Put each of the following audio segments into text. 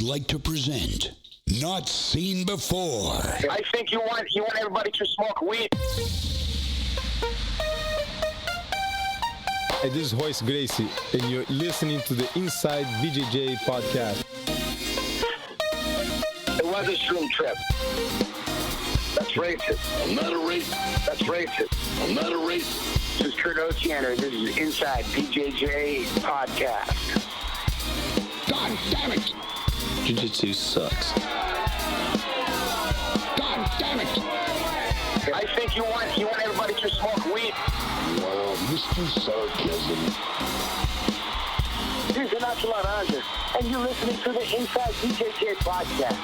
would like to present Not Seen Before. I think you want everybody to smoke weed. Hey, this is Royce Gracie, and you're listening to the Inside BJJ podcast. It was a shroom trip. That's racist. I'm not a racist. That's racist. I'm not a racist. This is Kurt Oceaner. This is Inside BJJ podcast. God damn it! Jiu-Jitsu sucks. God damn it! I think you want everybody to smoke weed. Wow, Mr. Sarcasm. This is Nacho Laranja, and you're listening to the Inside BJJ podcast.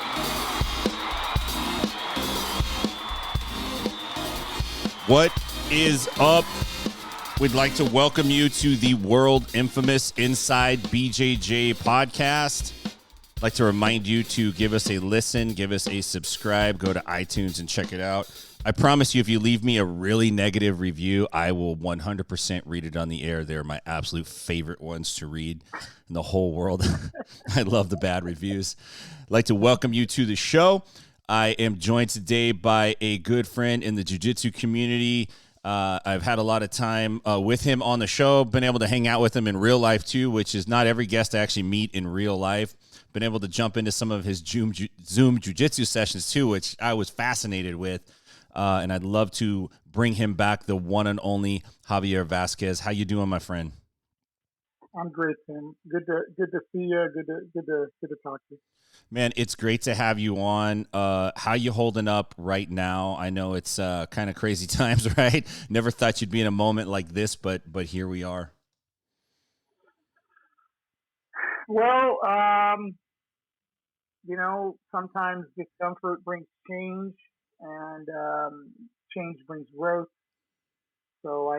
What is up? We'd like to welcome you to the world infamous Inside BJJ podcast. I'd like to remind you to give us a listen, give us a subscribe, go to iTunes and check it out. I promise you, if you leave me a really negative review, I will 100% read it on the air. They're my absolute favorite ones to read in the whole world. I love the bad reviews. I'd like to welcome you to the show. I am joined today by a good friend in the jiu-jitsu community. I've had a lot of time with him on the show, been able to hang out with him in real life too, which is not every guest I actually meet in real life. Been able to jump into some of his Zoom jiu-jitsu sessions too, which I was fascinated with. And I'd love to bring him back, the one and only Javier Vazquez. How you doing, my friend? I'm great, Tim. Good to see you. Good to talk to you. Man, it's great to have you on. How you holding up right now? I know it's kind of crazy times, right? Never thought you'd be in a moment like this, but here we are. Well, sometimes discomfort brings change, and change brings growth. So I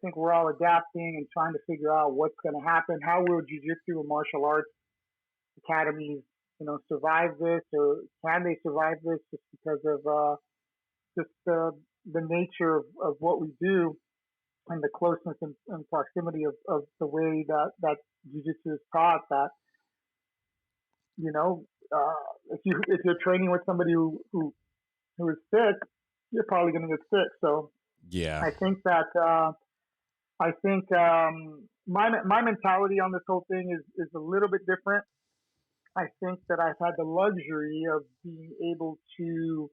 think we're all adapting and trying to figure out what's going to happen. How will jiu-jitsu and martial arts academies, survive this, or can they survive this just because of the nature of what we do and the closeness and proximity of the way that jiu-jitsu is taught? That if you're training with somebody who is sick, you're probably going to get sick. So yeah, I think that my mentality on this whole thing is a little bit different. I think that I've had the luxury of being able to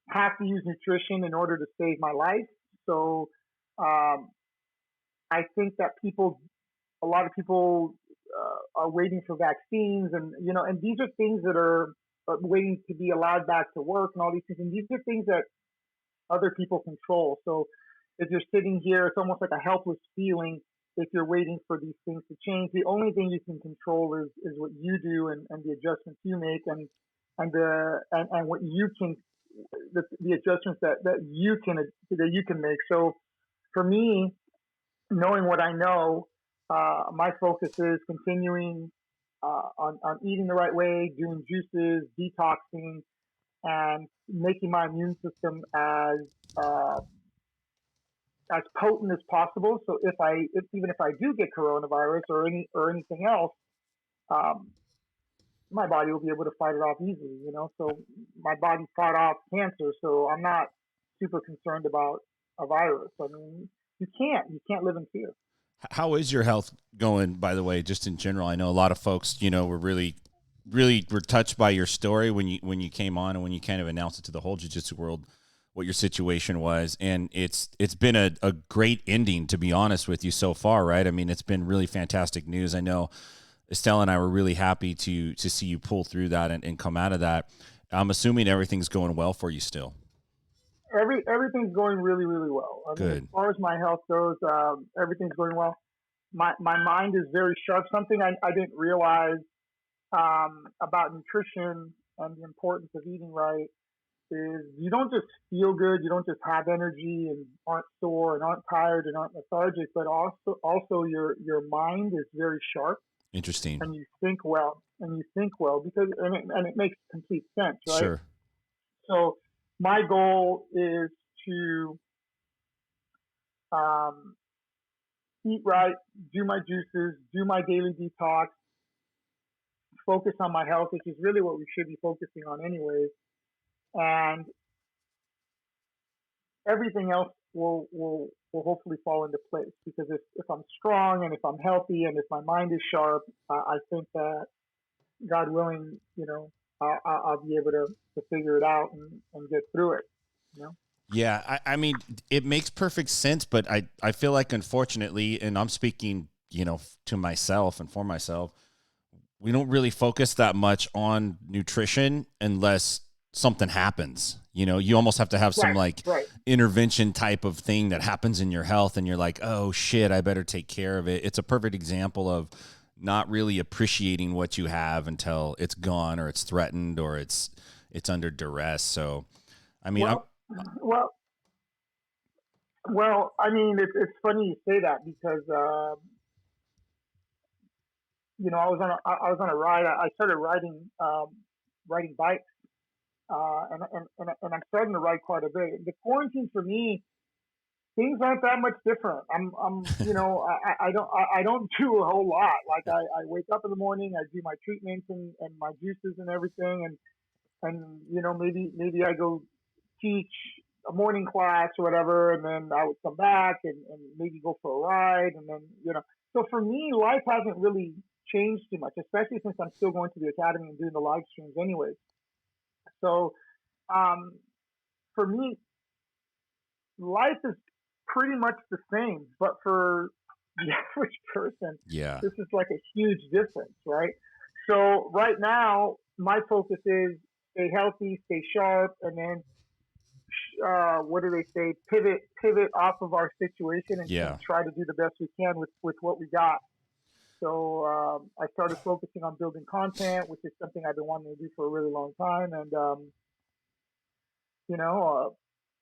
have to use nutrition in order to save my life. So I think that a lot of people are waiting for vaccines, and these are things that are waiting to be allowed back to work and all these things. And these are things that other people control. So if you're sitting here, it's almost like a helpless feeling if you're waiting for these things to change. The only thing you can control is what you do and the adjustments you make and what you can, the adjustments that you can make. So for me, knowing what I know, my focus is continuing on eating the right way, doing juices, detoxing, and making my immune system as potent as possible. So even if I do get coronavirus or anything else, my body will be able to fight it off easily. So my body fought off cancer, so I'm not super concerned about a virus. I mean, you can't live in fear. How is your health going, by the way, just in general? I know a lot of folks, were really were touched by your story when you came on and when you kind of announced it to the whole jiu-jitsu world what your situation was, and it's been a great ending, to be honest with you, so far, right? I mean, it's been really fantastic news. I know Estelle and I were really happy to see you pull through that and come out of that. I'm assuming everything's going well for you still. Everything's going really, really well. Good. As far as my health goes, everything's going well. My mind is very sharp. Something I didn't realize about nutrition and the importance of eating right is you don't just feel good, you don't just have energy and aren't sore and aren't tired and aren't lethargic, but also your mind is very sharp. Interesting. And you think well because and it makes complete sense, right? Sure. So my goal is to eat right, do my juices, do my daily detox, focus on my health, which is really what we should be focusing on anyways. And everything else will hopefully fall into place, because if I'm strong and if I'm healthy and if my mind is sharp, I think that God willing, I'll be able to figure it out and get through it, you know? Yeah, I mean, it makes perfect sense, but I feel like, unfortunately, and I'm speaking, to myself and for myself, we don't really focus that much on nutrition unless something happens. You almost have to have some Right. intervention type of thing that happens in your health, and you're like, oh shit, I better take care of it. It's a perfect example of not really appreciating what you have until it's gone or it's threatened or it's under duress. So, I mean, Well, I mean, it's funny you say that, because I was on a ride. I started riding bikes, and I'm starting to ride quite a bit. The quarantine for me, things aren't that much different. I don't do a whole lot. Like I wake up in the morning, I do my treatments and my juices and everything, and maybe I go teach a morning class or whatever, and then I would come back and maybe go for a ride, and then So for me, life hasn't really changed too much, especially since I'm still going to the academy and doing the live streams anyways. So for me, life is pretty much the same, but for the average person, yeah, this is like a huge difference, right? So right now, my focus is stay healthy, stay sharp, and then what do they say? Pivot off of our situation and try to do the best we can with what we got. So I started focusing on building content, which is something I've been wanting to do for a really long time, and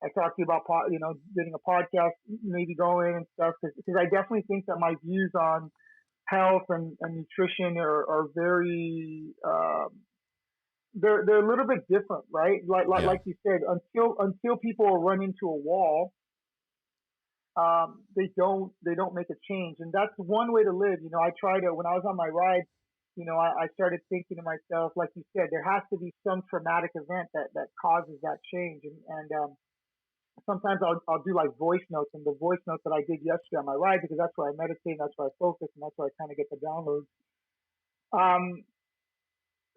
I talked to you about getting a podcast maybe going and stuff, because I definitely think that my views on health and nutrition are very they're a little bit different, right? Like you said, until people run into a wall, they don't make a change, and that's one way to live. I try to, when I was on my ride, I started thinking to myself, like you said, there has to be some traumatic event that causes that change, and sometimes I'll do like voice notes, and the voice notes that I did yesterday on my ride, because that's where I meditate, that's where I focus, and that's where I kind of get the downloads.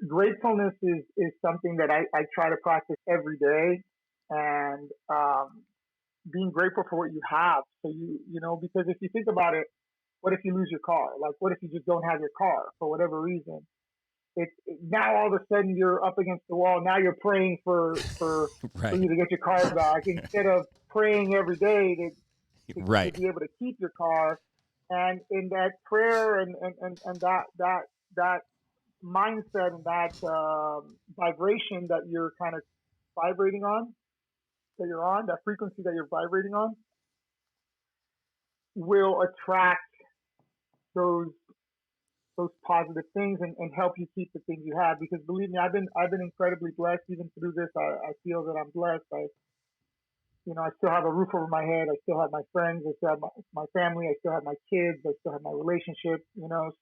Gratefulness is something that I try to practice every day, and being grateful for what you have. So because if you think about it, what if you lose your car? Like, what if you just don't have your car for whatever reason? Now all of a sudden you're up against the wall. Now you're praying for you to get your car back, instead of praying every day to be able to keep your car. And in that prayer and that mindset and that vibration that you're kind of vibrating on, that frequency that you're vibrating on, will attract those positive things and help you keep the things you have. Because believe me, I've been incredibly blessed. Even through this, I feel that I'm blessed. I still have a roof over my head. I still have my friends. I still have my family. I still have my kids. I still have my relationship.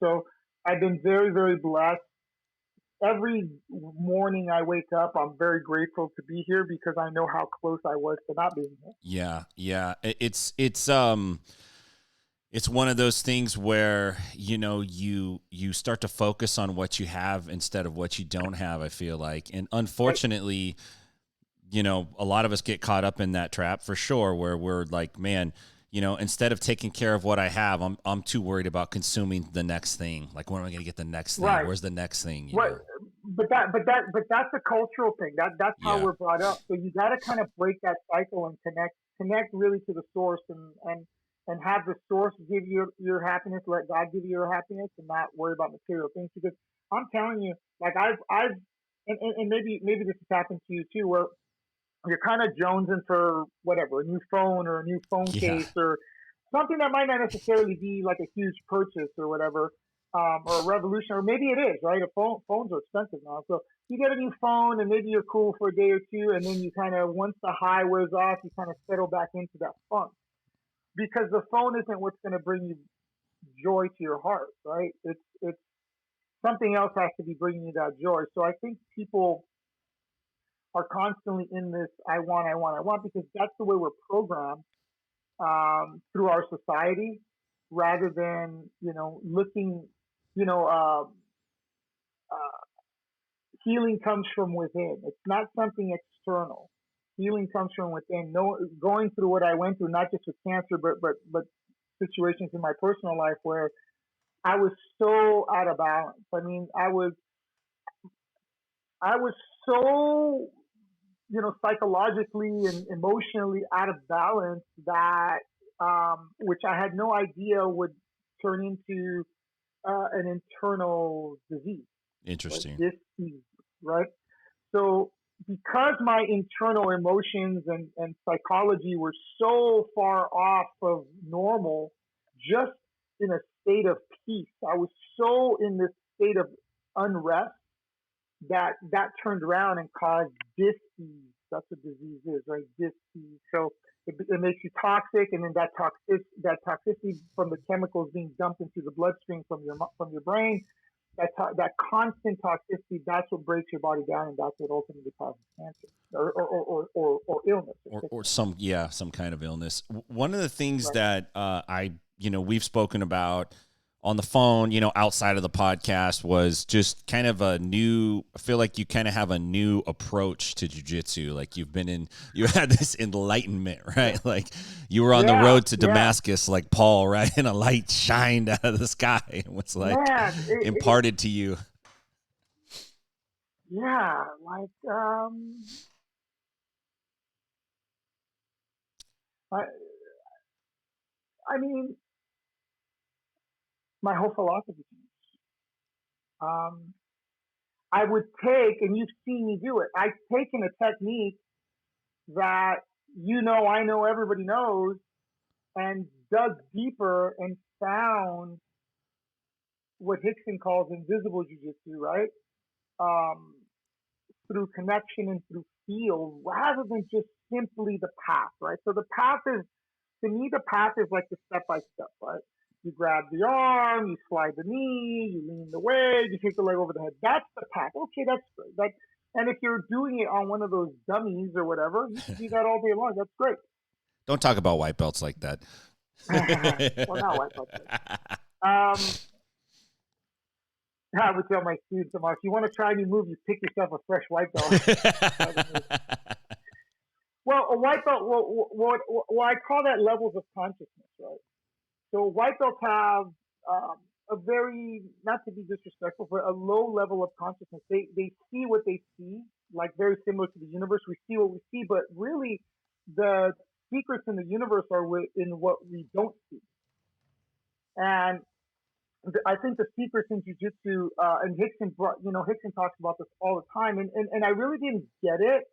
So I've been very, very blessed. Every morning I wake up, I'm very grateful to be here, because I know how close I was to not being here. Yeah. It's one of those things where, you start to focus on what you have instead of what you don't have, I feel like. And unfortunately, a lot of us get caught up in that trap, for sure, where we're like, man, instead of taking care of what I have, I'm too worried about consuming the next thing. Like, when am I going to get the next thing? Right. Where's the next thing? But that's a cultural thing. That's how we're brought up. So you got to kind of break that cycle and connect really to the source, and have the source give you your happiness. Let God give you your happiness, and not worry about material things. Because I'm telling you, like I've and maybe this has happened to you too, where you're kind of jonesing for whatever, a new phone or a new phone case or something that might not necessarily be like a huge purchase or whatever, or a revolution, or maybe it is, right? Phones are expensive now. So you get a new phone and maybe you're cool for a day or two, and then you kind of, once the high wears off, you kind of settle back into that funk. because the phone isn't what's going to bring you joy to your heart, right? It's something else has to be bringing you that joy. So I think people are constantly in this I want, because that's the way we're programmed through our society, rather than looking, you know, healing comes from within. It's not something external. Healing comes from within. No, going through what I went through, not just with cancer, but situations in my personal life where I was so out of balance. I mean, I was so, psychologically and emotionally out of balance that, which I had no idea would turn into an internal disease. Interesting. Like disease, right? So because my internal emotions and psychology were so far off of normal, just in a state of peace, I was so in this state of unrest that turned around and caused dis-ease. That's what disease is, right? Dis-ease. So it makes you toxic, and then that toxicity from the chemicals being dumped into the bloodstream from your brain, that constant toxicity, that's what breaks your body down, and that's what ultimately causes cancer or illness or some kind of illness. One of the things right. that we've spoken about on the phone, outside of the podcast, was just kind of I feel like you kind of have a new approach to jiu-jitsu. Like you had this enlightenment, right? Like you were on the road to Damascus, like Paul, right? And a light shined out of the sky and was like imparted to you. Yeah. Like, I mean, my whole philosophy changed. I would take, and you've seen me do it, I've taken a technique that I know, everybody knows, and dug deeper and found what Hickson calls invisible jiu-jitsu, right? Through connection and through feel, rather than just simply the path, right? So the path is, to me, the path is like the step-by-step, right? You grab the arm, you slide the knee, you lean the way, you take the leg over the head. That's the path. Okay, that's great. And if you're doing it on one of those dummies or whatever, you can do that all day long. That's great. Don't talk about white belts like that. Well, not white belts. I would tell my students, if you want to try a new move, you pick yourself a fresh white belt. Well, a white belt, well, I call that levels of consciousness, right? So white belts have a very, not to be disrespectful, but a low level of consciousness. They see what they see, like very similar to the universe. We see what we see, but really the secrets in the universe are in what we don't see. And I think the secrets in jiu-jitsu, and Hickson talks about this all the time, and I really didn't get it.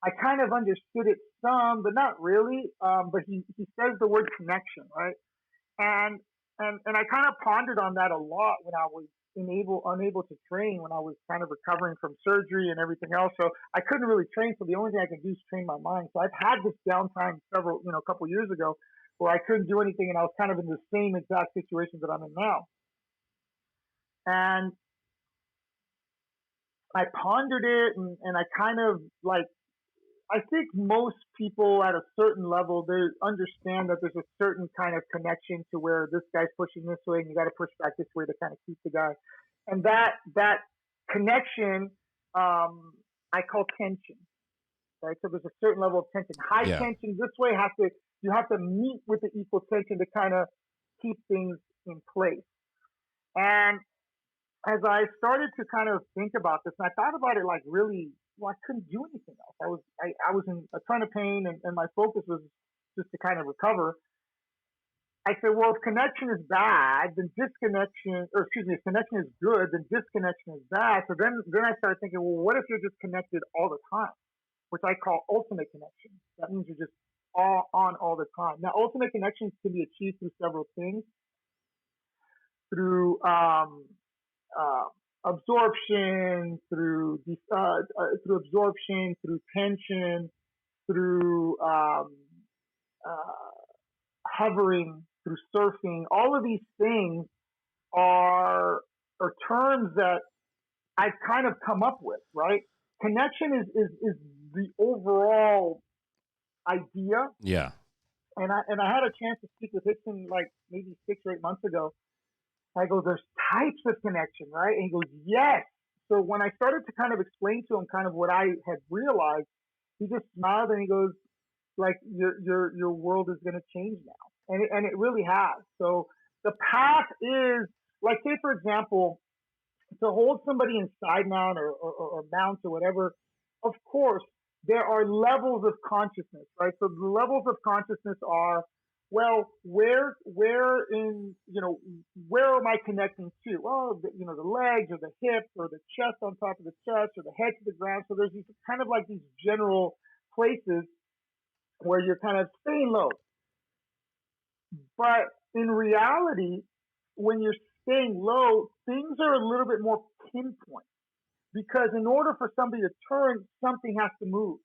I kind of understood it some, but not really. But he says the word connection, right? And I kind of pondered on that a lot when I was unable to train, when I was kind of recovering from surgery and everything else. So I couldn't really train. So the only thing I could do is train my mind. So I've had this downtime a couple years ago, where I couldn't do anything, and I was kind of in the same exact situation that I'm in now. And I pondered it, and I kind of like, I think most people at a certain level, they understand that there's a certain kind of connection to where this guy's pushing this way and you got to push back this way to kind of keep the guy. And that connection, I call tension, right? So there's a certain level of tension. High tension this way you have to meet with the equal tension to kind of keep things in place. And as I started to kind of think about this, and I thought about it like really, I couldn't do anything else. I was in a ton of pain, and my focus was just to kind of recover. I said, well, if connection is bad, then if connection is good, then disconnection is bad. So then I started thinking, well, what if you're just connected all the time, which I call ultimate connection. That means you're just on all the time. Now, ultimate connections can be achieved through several things. Through absorption, through absorption, through tension, through hovering, through surfing. All of these things are terms that I've kind of come up with, right? Connection is the overall idea. Yeah. And I had a chance to speak with Hickson like maybe 6 or 8 months ago. I go, there's types of connection, right? And he goes, yes. So when I started to kind of explain to him kind of what I had realized, he just smiled and he goes, like, your world is going to change now. And it really has. So the path is, like, say, for example, to hold somebody in side mount or mounts or whatever, of course, there are levels of consciousness, right? So the levels of consciousness are, well, where in, where am I connecting to? Well, the legs or the hips or the chest on top of the chest or the head to the ground. So there's these kind of like these general places where you're kind of staying low. But in reality, when you're staying low, things are a little bit more pinpoint, because in order for somebody to turn, something has to move.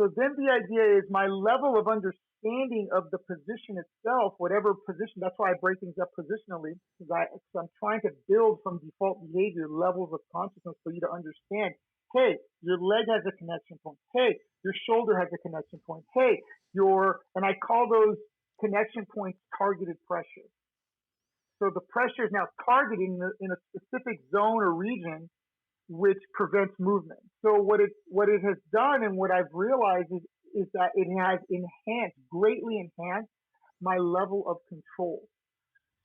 So then the idea is my level of understanding of the position itself, whatever position. That's why I break things up positionally, because I'm trying to build from default behavior levels of consciousness for you to understand. Hey, your leg has a connection point. Hey, your shoulder has a connection point. Hey, and I call those connection points targeted pressure. So the pressure is now targeting in a specific zone or region, which prevents movement. So what it has done, and what I've realized is that it has greatly enhanced my level of control.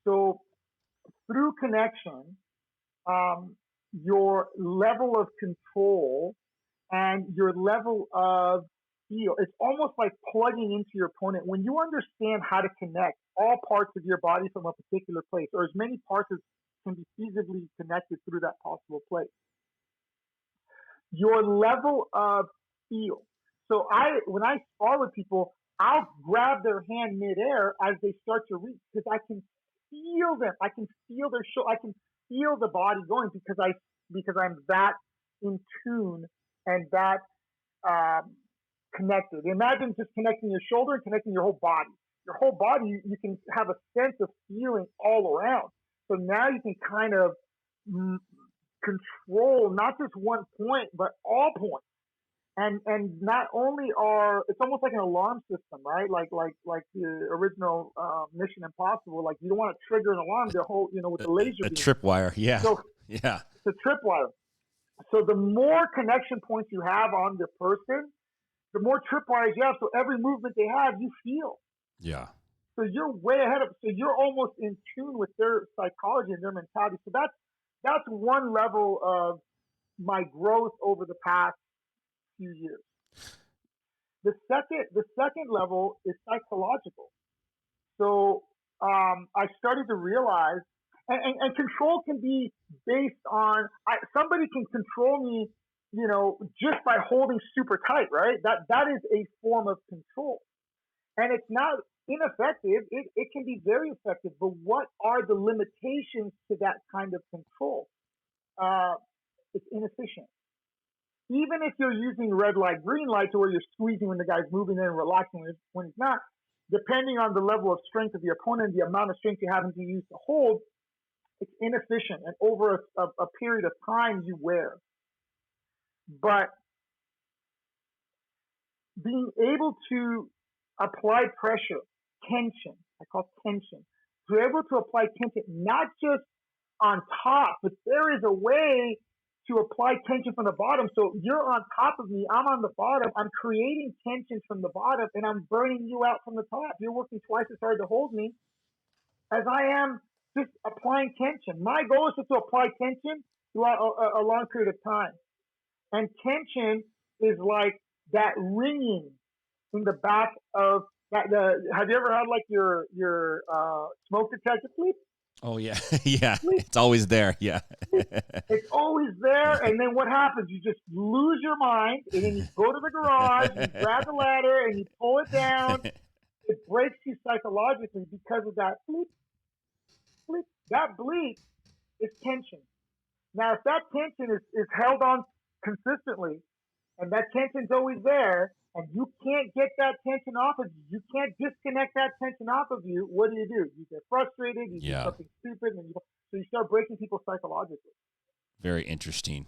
So through connection, your level of control and your level of feel, it's almost like plugging into your opponent. When you understand how to connect all parts of your body from a particular place, or as many parts as can be feasibly connected through that possible place, your level of feel. So when I spar with people, I'll grab their hand midair as they start to reach, because I can feel them. I can feel their shoulder. I can feel the body going, because I'm that in tune and that connected. Imagine just connecting your shoulder and connecting your whole body. Your whole body, you can have a sense of feeling all around. So now you can kind of control not just one point, but all points. And not only it's almost like an alarm system, right? Like the original Mission Impossible. Like, you don't want to trigger an alarm, the whole, with the laser beam. Tripwire, yeah. So yeah. It's a tripwire. So the more connection points you have on the person, the more tripwires you have. So every movement they have, you feel. Yeah. So you're way ahead of. So you're almost in tune with their psychology and their mentality. So that's one level of my growth over the past few years. The second level is psychological. So I started to realize, and control can be based on somebody can control me, just by holding super tight, right? That is a form of control, and it's not ineffective. It can be very effective, but what are the limitations to that kind of control? It's inefficient. Even if you're using red light, green light, to where you're squeezing when the guy's moving in and relaxing when he's not, depending on the level of strength of the opponent and the amount of strength you're having to use to hold, it's inefficient. And over a period of time, you wear. But being able to apply pressure, tension, I call tension, to be able to apply tension, not just on top, but there is a way to apply tension from the bottom. So you're on top of me, I'm on the bottom, I'm creating tension from the bottom, and I'm burning you out from the top. You're working twice as hard to hold me as I am just applying tension. My goal is to apply tension throughout a long period of time. And tension is like that ringing in the back of that. Have you ever had like your smoke detector, please? Oh, yeah. yeah. It's always there. Yeah. It's always there. And then what happens? You just lose your mind. And then you go to the garage, you grab the ladder, and you pull it down. It breaks you psychologically because of that bleep, bleep. That bleep is tension. Now, if that tension is held on consistently, and that tension's always there, and you can't get that tension off of you. You can't disconnect that tension off of you. What do? You get frustrated. You do something stupid, and so you start breaking people psychologically. Very interesting.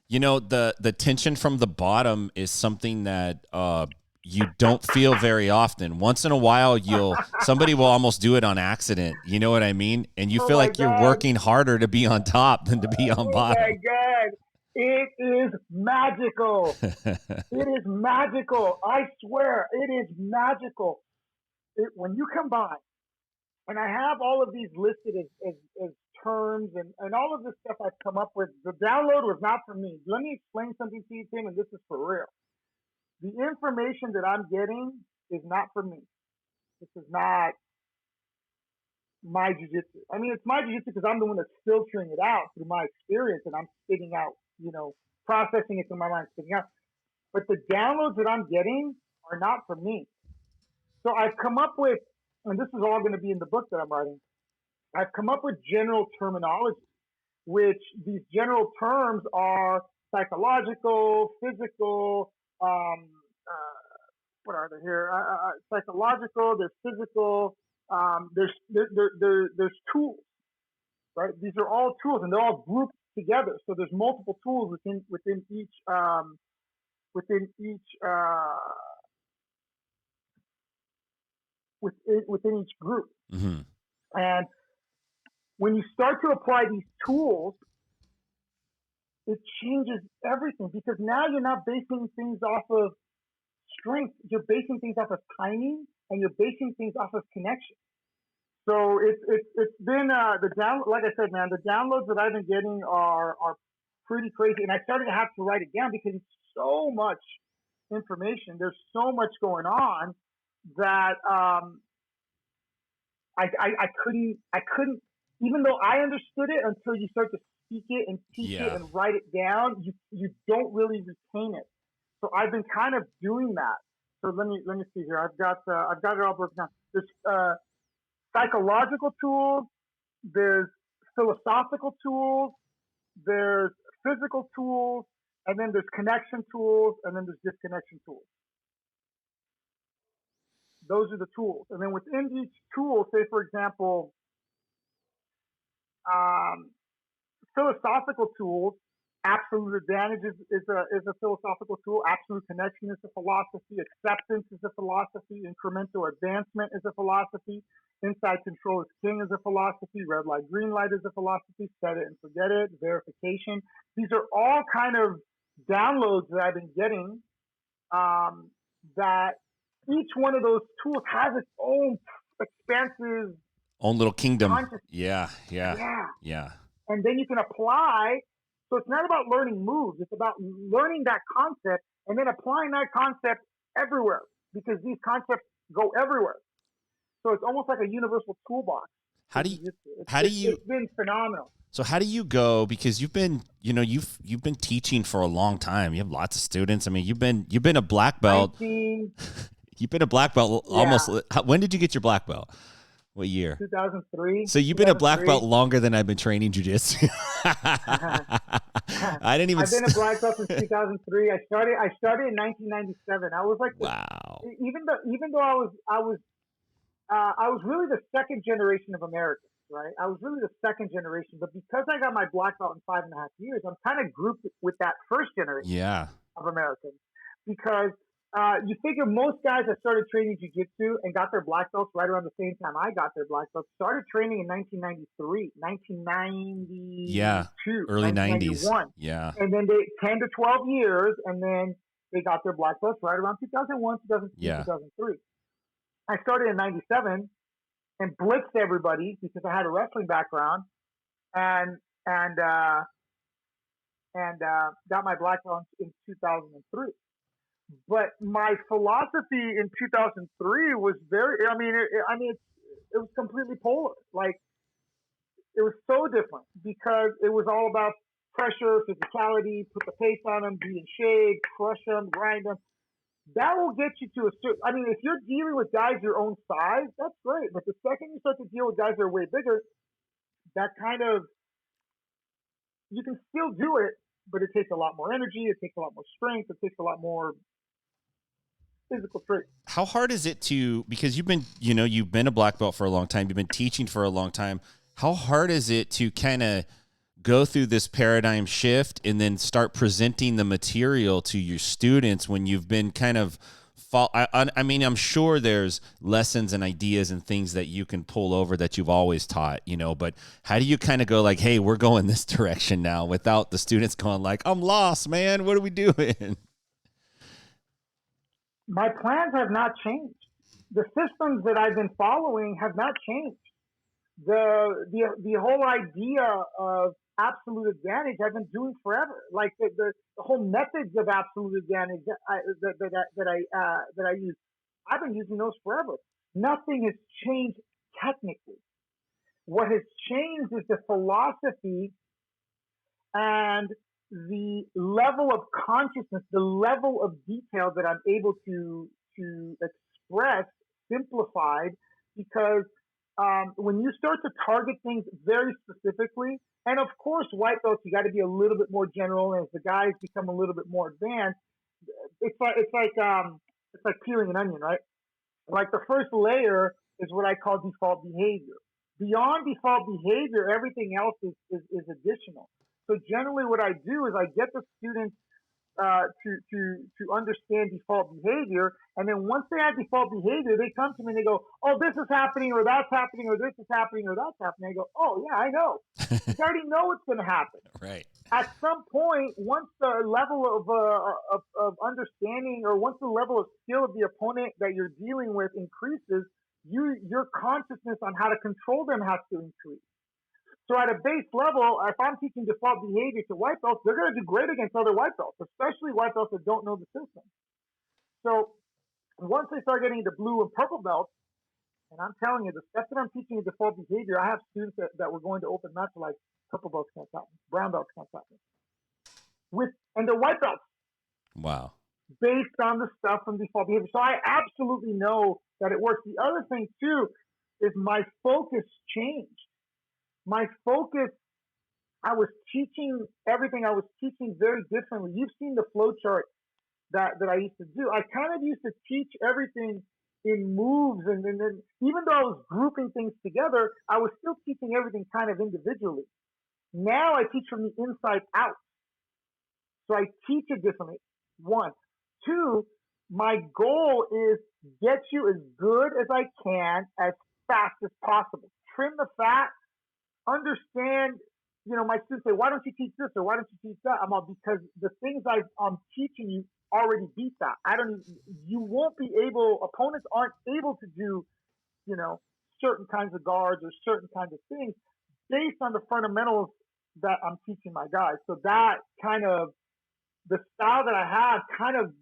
You know, the tension from the bottom is something that you don't feel very often. Once in a while, somebody will almost do it on accident. You know what I mean? And you feel like you're working harder to be on top than to be on bottom. Oh my God. It is magical. It is magical. I swear, it is magical. When you combine, and I have all of these listed as terms and all of this stuff I've come up with. The download was not for me. Let me explain something to you, Tim, and this is for real. The information that I'm getting is not for me. This is not my jiu-jitsu. I mean, it's my jiu-jitsu because I'm the one that's filtering it out through my experience, and I'm spitting out, processing it through my mind, spitting out. But the downloads that I'm getting are not for me. So I've come up with, and this is all going to be in the book that I'm writing, I've come up with general terminology, which these general terms are psychological, physical, what are they here? Psychological, there's physical, there's tools, right? These are all tools, and they're all grouped together. So there's multiple tools within each group. Mm-hmm. And when you start to apply these tools, it changes everything, because now you're not basing things off of strength. You're basing things off of timing, and you're basing things off of connection. So it's been like I said, man, the downloads that I've been getting are pretty crazy. And I started to have to write it down because it's so much information. There's so much going on that I couldn't, even though I understood it, until you start to speak it and teach it and write it down, you don't really retain it. So I've been kind of doing that. So let me see here. I've got it all broken down. There's psychological tools, there's philosophical tools, there's physical tools, and then there's connection tools, and then there's disconnection tools. Those are the tools. And then within each tool, say for example, philosophical tools, absolute advantage is a philosophical tool. Absolute connection is a philosophy. Acceptance is a philosophy. Incremental advancement is a philosophy. Inside control is king is a philosophy. Red light, green light is a philosophy. Set it and forget it. Verification. These are all kind of downloads that I've been getting, that each one of those tools has its own expansive own little kingdom. Yeah. Yeah. And then you can apply. So it's not about learning moves. It's about learning that concept and then applying that concept everywhere, because these concepts go everywhere. So it's almost like a universal toolbox. It's been phenomenal. So how do you go? Because you've been teaching for a long time. You have lots of students. I mean, you've been a black belt. 19, You've been a black belt almost. When did you get your black belt? What year? 2003. So you've been a black belt longer than I've been training jiu-jitsu. I've been a black belt since 2003. I started in 1997. I was like, wow. Even though I was really the second generation of Americans, right? I was really the second generation, but because I got my black belt in 5.5 years, I'm kind of grouped with that first generation of Americans, because you figure most guys that started training jiu-jitsu and got their black belts right around the same time I got their black belts started training in 1993, 1992, early 90s. Yeah. And then they 10 to 12 years, and then they got their black belts right around 2001, 2002, 2003. I started in 97 and blitzed everybody because I had a wrestling background, and got my black belt in 2003. But my philosophy in 2003 was it was completely polar. Like, it was so different, because it was all about pressure, physicality, put the pace on them, be in shape, crush them, grind them. That will get you to a certain, if you're dealing with guys your own size, that's great. But the second you start to deal with guys that are way bigger, that kind of, you can still do it, but it takes a lot more energy. It takes a lot more strength. It takes a lot more physical traits. How hard is it because you've been a black belt for a long time, you've been teaching for a long time. How hard is it to kind of go through this paradigm shift and then start presenting the material to your students when you've been kind of I mean, I'm sure there's lessons and ideas and things that you can pull over that you've always taught, but how do you kind of go like, hey, we're going this direction now without the students going like, I'm lost, man. What are we doing? My plans have not changed. The systems that I've been following have not changed. The whole idea of absolute advantage I've been doing forever. Like the whole methods of absolute advantage that I use, I've been using those forever. Nothing has changed technically. What has changed is the philosophy and the level of consciousness, the level of detail that I'm able to express simplified, because when you start to target things very specifically, and of course, white belts, you got to be a little bit more general. And as the guys become a little bit more advanced, it's like peeling an onion, right? Like the first layer is what I call default behavior. Beyond default behavior, everything else is additional. So generally, what I do is I get the students to understand default behavior, and then once they have default behavior, they come to me and they go, "Oh, this is happening, or that's happening, or this is happening, or that's happening." I go, "Oh yeah, I know. You already know what's going to happen." Right. At some point, once the level of understanding, or once the level of skill of the opponent that you're dealing with increases, your consciousness on how to control them has to increase. So at a base level, if I'm teaching default behavior to white belts, they're going to do great against other white belts, especially white belts that don't know the system. So once they start getting into blue and purple belts, and I'm telling you, the stuff that I'm teaching in default behavior, I have students that were going to open match like purple belts can't stop me, brown belts can't stop me. And they're white belts. Wow. Based on the stuff from default behavior. So I absolutely know that it works. The other thing too is my focus changed. My focus, I was teaching everything I was teaching very differently. You've seen the flow chart that I used to do. I kind of used to teach everything in moves, and then even though I was grouping things together, I was still teaching everything kind of individually. Now I teach from the inside out. So I teach it differently. One. Two, my goal is get you as good as I can as fast as possible. Trim the fat. Understand, my students say, why don't you teach this or why don't you teach that? I'm all, because the things I'm teaching you already beat that. You won't be able, opponents aren't able to do, certain kinds of guards or certain kinds of things based on the fundamentals that I'm teaching my guys. So that kind of, the style that I have kind of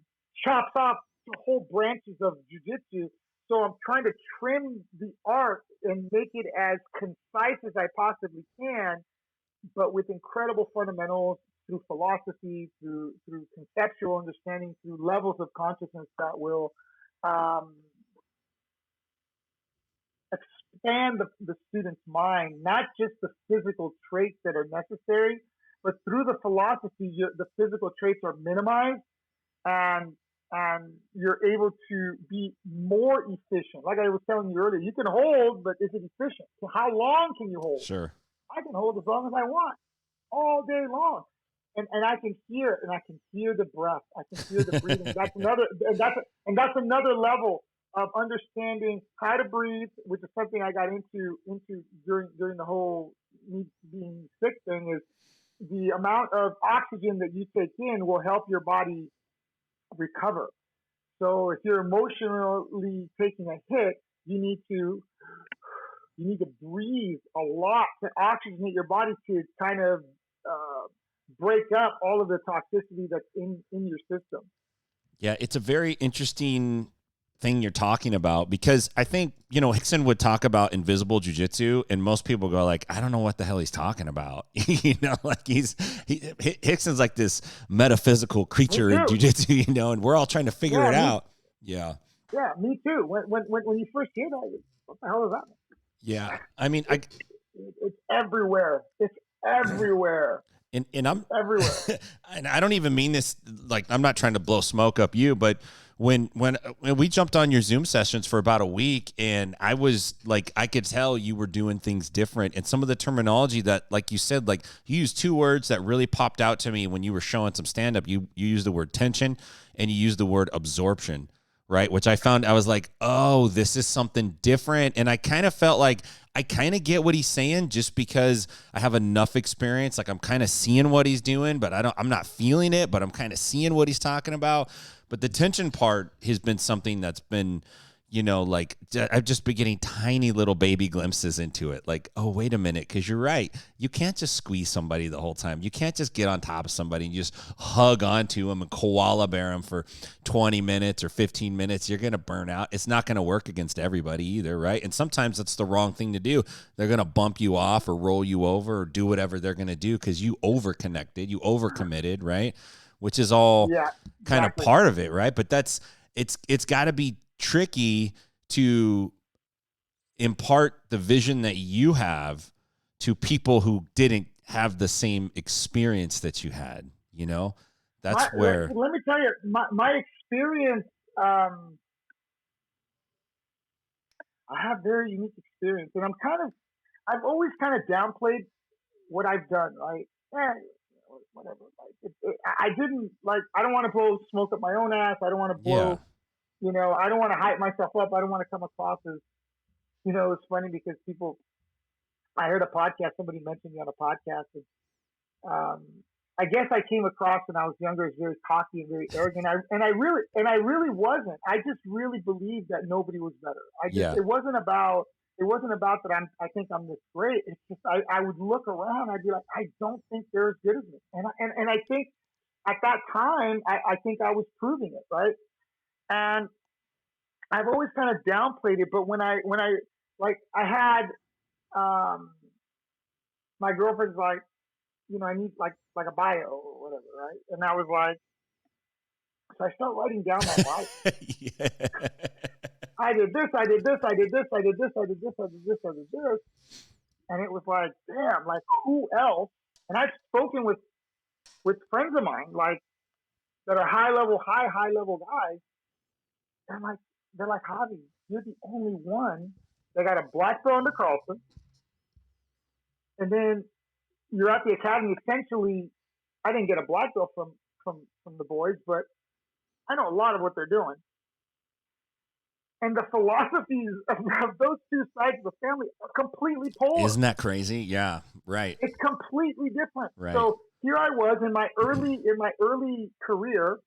chops off whole branches of jiu-jitsu. So I'm trying to trim the art and make it as concise as I possibly can, but with incredible fundamentals, through philosophy, through conceptual understanding, through levels of consciousness that will expand the student's mind, not just the physical traits that are necessary, but through the philosophy, the physical traits are minimized, and you're able to be more efficient. Like I was telling you earlier, you can hold, but is it efficient? So how long can you hold? Sure. I can hold as long as I want, all day long. And I can hear it, and I can hear the breath. I can hear the breathing. That's another level of understanding how to breathe, which is something I got into during the whole me being sick thing. Is the amount of oxygen that you take in will help your body recover. So if you're emotionally taking a hit, you need to breathe a lot to oxygenate your body to kind of break up all of the toxicity that's in your system. Yeah, it's a very interesting thing you're talking about, because I think, Rickson would talk about invisible jiu-jitsu, and most people go like, I don't know what the hell he's talking about. Like Rickson's like this metaphysical creature in jiu-jitsu, and we're all trying to figure it out. Yeah. Yeah, me too. When you first hear that, what the hell is that? Yeah. I mean, it's everywhere. It's everywhere. And I'm everywhere. and I don't even mean this like I'm not trying to blow smoke up you, but when we jumped on your Zoom sessions for about a week, and I was like, I could tell you were doing things different, and some of the terminology that, like you said, like you used two words that really popped out to me when you were showing some stand up. You used the word tension and you used the word absorption, right? Which I found, I was like, oh, this is something different, and I kind of felt like I kind of get what he's saying just because I have enough experience. Like I'm kind of seeing what he's doing, but I'm not feeling it, but I'm kind of seeing what he's talking about. But the tension part has been something that's been, you know, like I've just been getting tiny little baby glimpses into it. Like, oh, wait a minute. Cause you're right. You can't just squeeze somebody the whole time. You can't just get on top of somebody and just hug onto them and koala bear them for 20 minutes or 15 minutes. You're going to burn out. It's not going to work against everybody either. Right. And sometimes it's the wrong thing to do. They're going to bump you off or roll you over or do whatever they're going to do because you over-connected, you over-committed, right? Which is all kind of part of it, right? But it's got to be tricky to impart the vision that you have to people who didn't have the same experience that you had, you know? That's where... Let me tell you, my experience, I have very unique experience, and I've always kind of downplayed what I've done, right? Whatever. I didn't I don't want to blow smoke up my own ass. I don't want to blow, I don't want to hype myself up. I don't want to come across as, it's funny because I heard a podcast, somebody mentioned me on a podcast, and I guess I came across when I was younger as very cocky and very arrogant. And I really wasn't. I just really believed that nobody was better. It wasn't about that I think I'm this great. It's just I would look around, I'd be like, I don't think they're as good as me. And I think at that time I think I was proving it, right? And I've always kind of downplayed it, but when I had my girlfriend's like, I need like a bio or whatever, right? And I was like, so I start writing down my bio. I did this, I did this, I did this, I did this, I did this, I did this, I did this. And it was like, damn, like who else? And I've spoken with friends of mine, like that are high level guys. They're like, Javi, you're the only one that got a black belt under Carlson. And then you're at the academy. Essentially, I didn't get a black belt from the boys, but I know a lot of what they're doing. And the philosophies of those two sides of the family are completely polar. Isn't that crazy? Yeah, right. It's completely different. Right. So here I was in my early career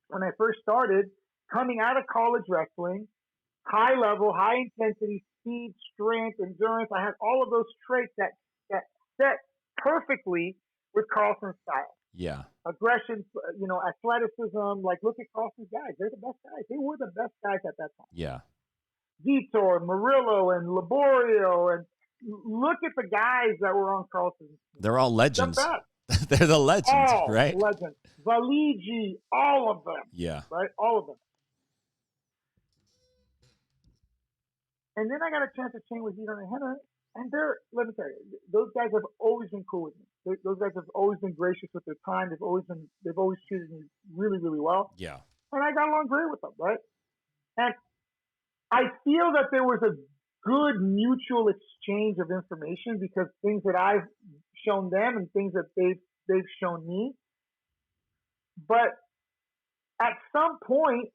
when I first started, coming out of college wrestling, high level, high intensity, speed, strength, endurance. I had all of those traits that set perfectly with Carlson's style. Yeah. Aggression, athleticism. Like, look at Carlson's guys. They're the best guys. They were the best guys at that time. Yeah. Vitor, Murillo, and Laborio. And look at the guys that were on Carlson's team. They're all legends. The best. They're the legends, all right? Legends. Valigi, all of them. Yeah. Right? All of them. And then I got a chance to train with Vitor and Henna. And let me tell you, those guys have always been cool with me. Those guys have always been gracious with their time. They've always treated me really, really well. Yeah. And I got along great with them, right? And I feel that there was a good mutual exchange of information because things that I've shown them and things that they've shown me. But at some point,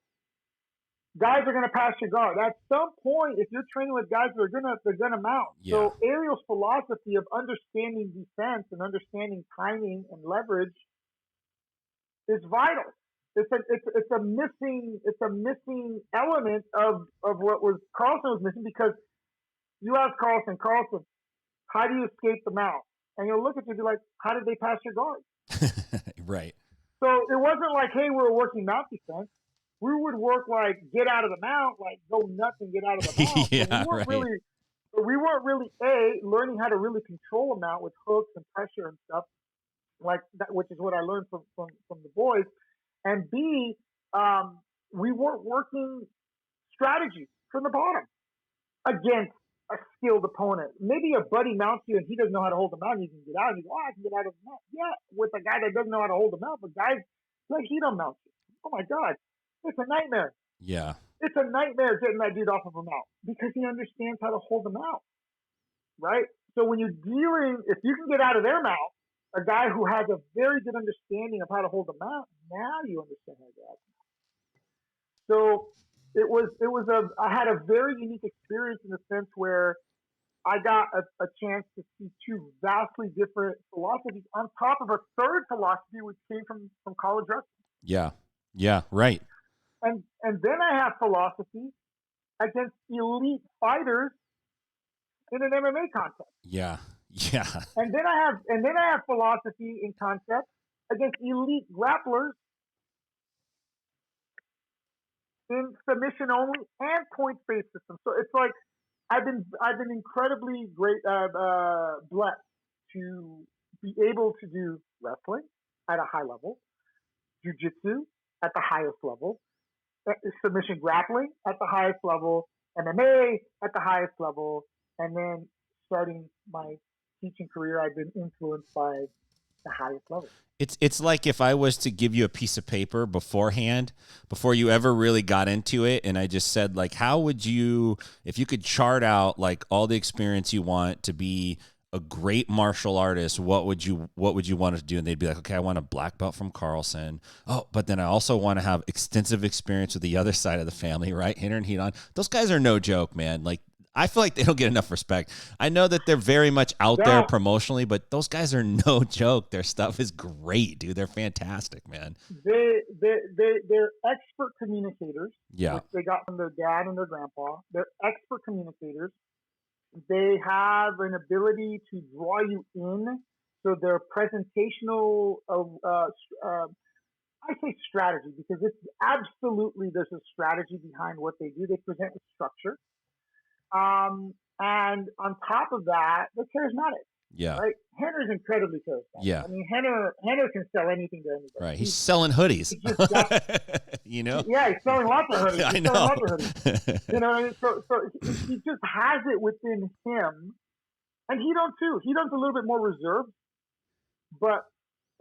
guys are going to pass your guard. At some point, if you're training with guys, they're gonna mount. Yeah. So Ariel's philosophy of understanding defense and understanding timing and leverage is vital. It's a missing element of what Carlson was missing, because you ask Carlson, how do you escape the mount? And he'll look at you and be like, how did they pass your guard? Right. So it wasn't like, hey, we're working mount defense. We would work like get out of the mount, like go nuts and get out of the mount. Yeah, we weren't really learning how to really control a mount with hooks and pressure and stuff like that, which is what I learned from the boys. And B, we weren't working strategies from the bottom against a skilled opponent. Maybe a buddy mounts you and he doesn't know how to hold the mount. You can get out. You go, I can get out of the mount. Yeah, with a guy that doesn't know how to hold the mount, but guys like he don't mount you. Oh my God, it's a nightmare. Yeah. It's a nightmare getting that dude off of a mount because he understands how to hold the mount, right? So when you're dealing, if you can get out of their mount, a guy who has a very good understanding of how to hold the mount, now you understand how to get out. So I had a very unique experience in the sense where I got a chance to see two vastly different philosophies on top of a third philosophy which came from college wrestling. Yeah. Yeah. Right. And then I have philosophy against elite fighters in an MMA context. Yeah. Yeah. And then I have philosophy in concept against elite grapplers in submission only and point based system. So it's like I've been incredibly blessed to be able to do wrestling at a high level, jiu-jitsu at the highest level, submission grappling at the highest level, MMA at the highest level, and then starting my teaching career, I've been influenced by the highest level. It's like if I was to give you a piece of paper beforehand, before you ever really got into it, and I just said, like, how would you, if you could chart out like all the experience you want to be a great martial artist, what would you want to do? And they'd be like, okay, I want a black belt from Carlson. Oh, but then I also want to have extensive experience with the other side of the family, right? Hinter and Hedon. Those guys are no joke, man. Like, I feel like they don't get enough respect. I know that they're very much out there promotionally, but those guys are no joke. Their stuff is great, dude. They're fantastic, man. They're expert communicators. Yeah. Which they got from their dad and their grandpa. They're expert communicators. They have an ability to draw you in. So their presentational, I say strategy because it's absolutely, there's a strategy behind what they do. They present with structure. And on top of that, they're charismatic. Yeah. Right? Henner's incredibly charismatic. Yeah. I mean, Henner can sell anything to anybody. Right. He's selling hoodies. You know? Yeah, he's selling lots of hoodies. I know. Lots of hoodies. You know what I mean? So he just has it within him. And Hedon too. Hedon's a little bit more reserved. But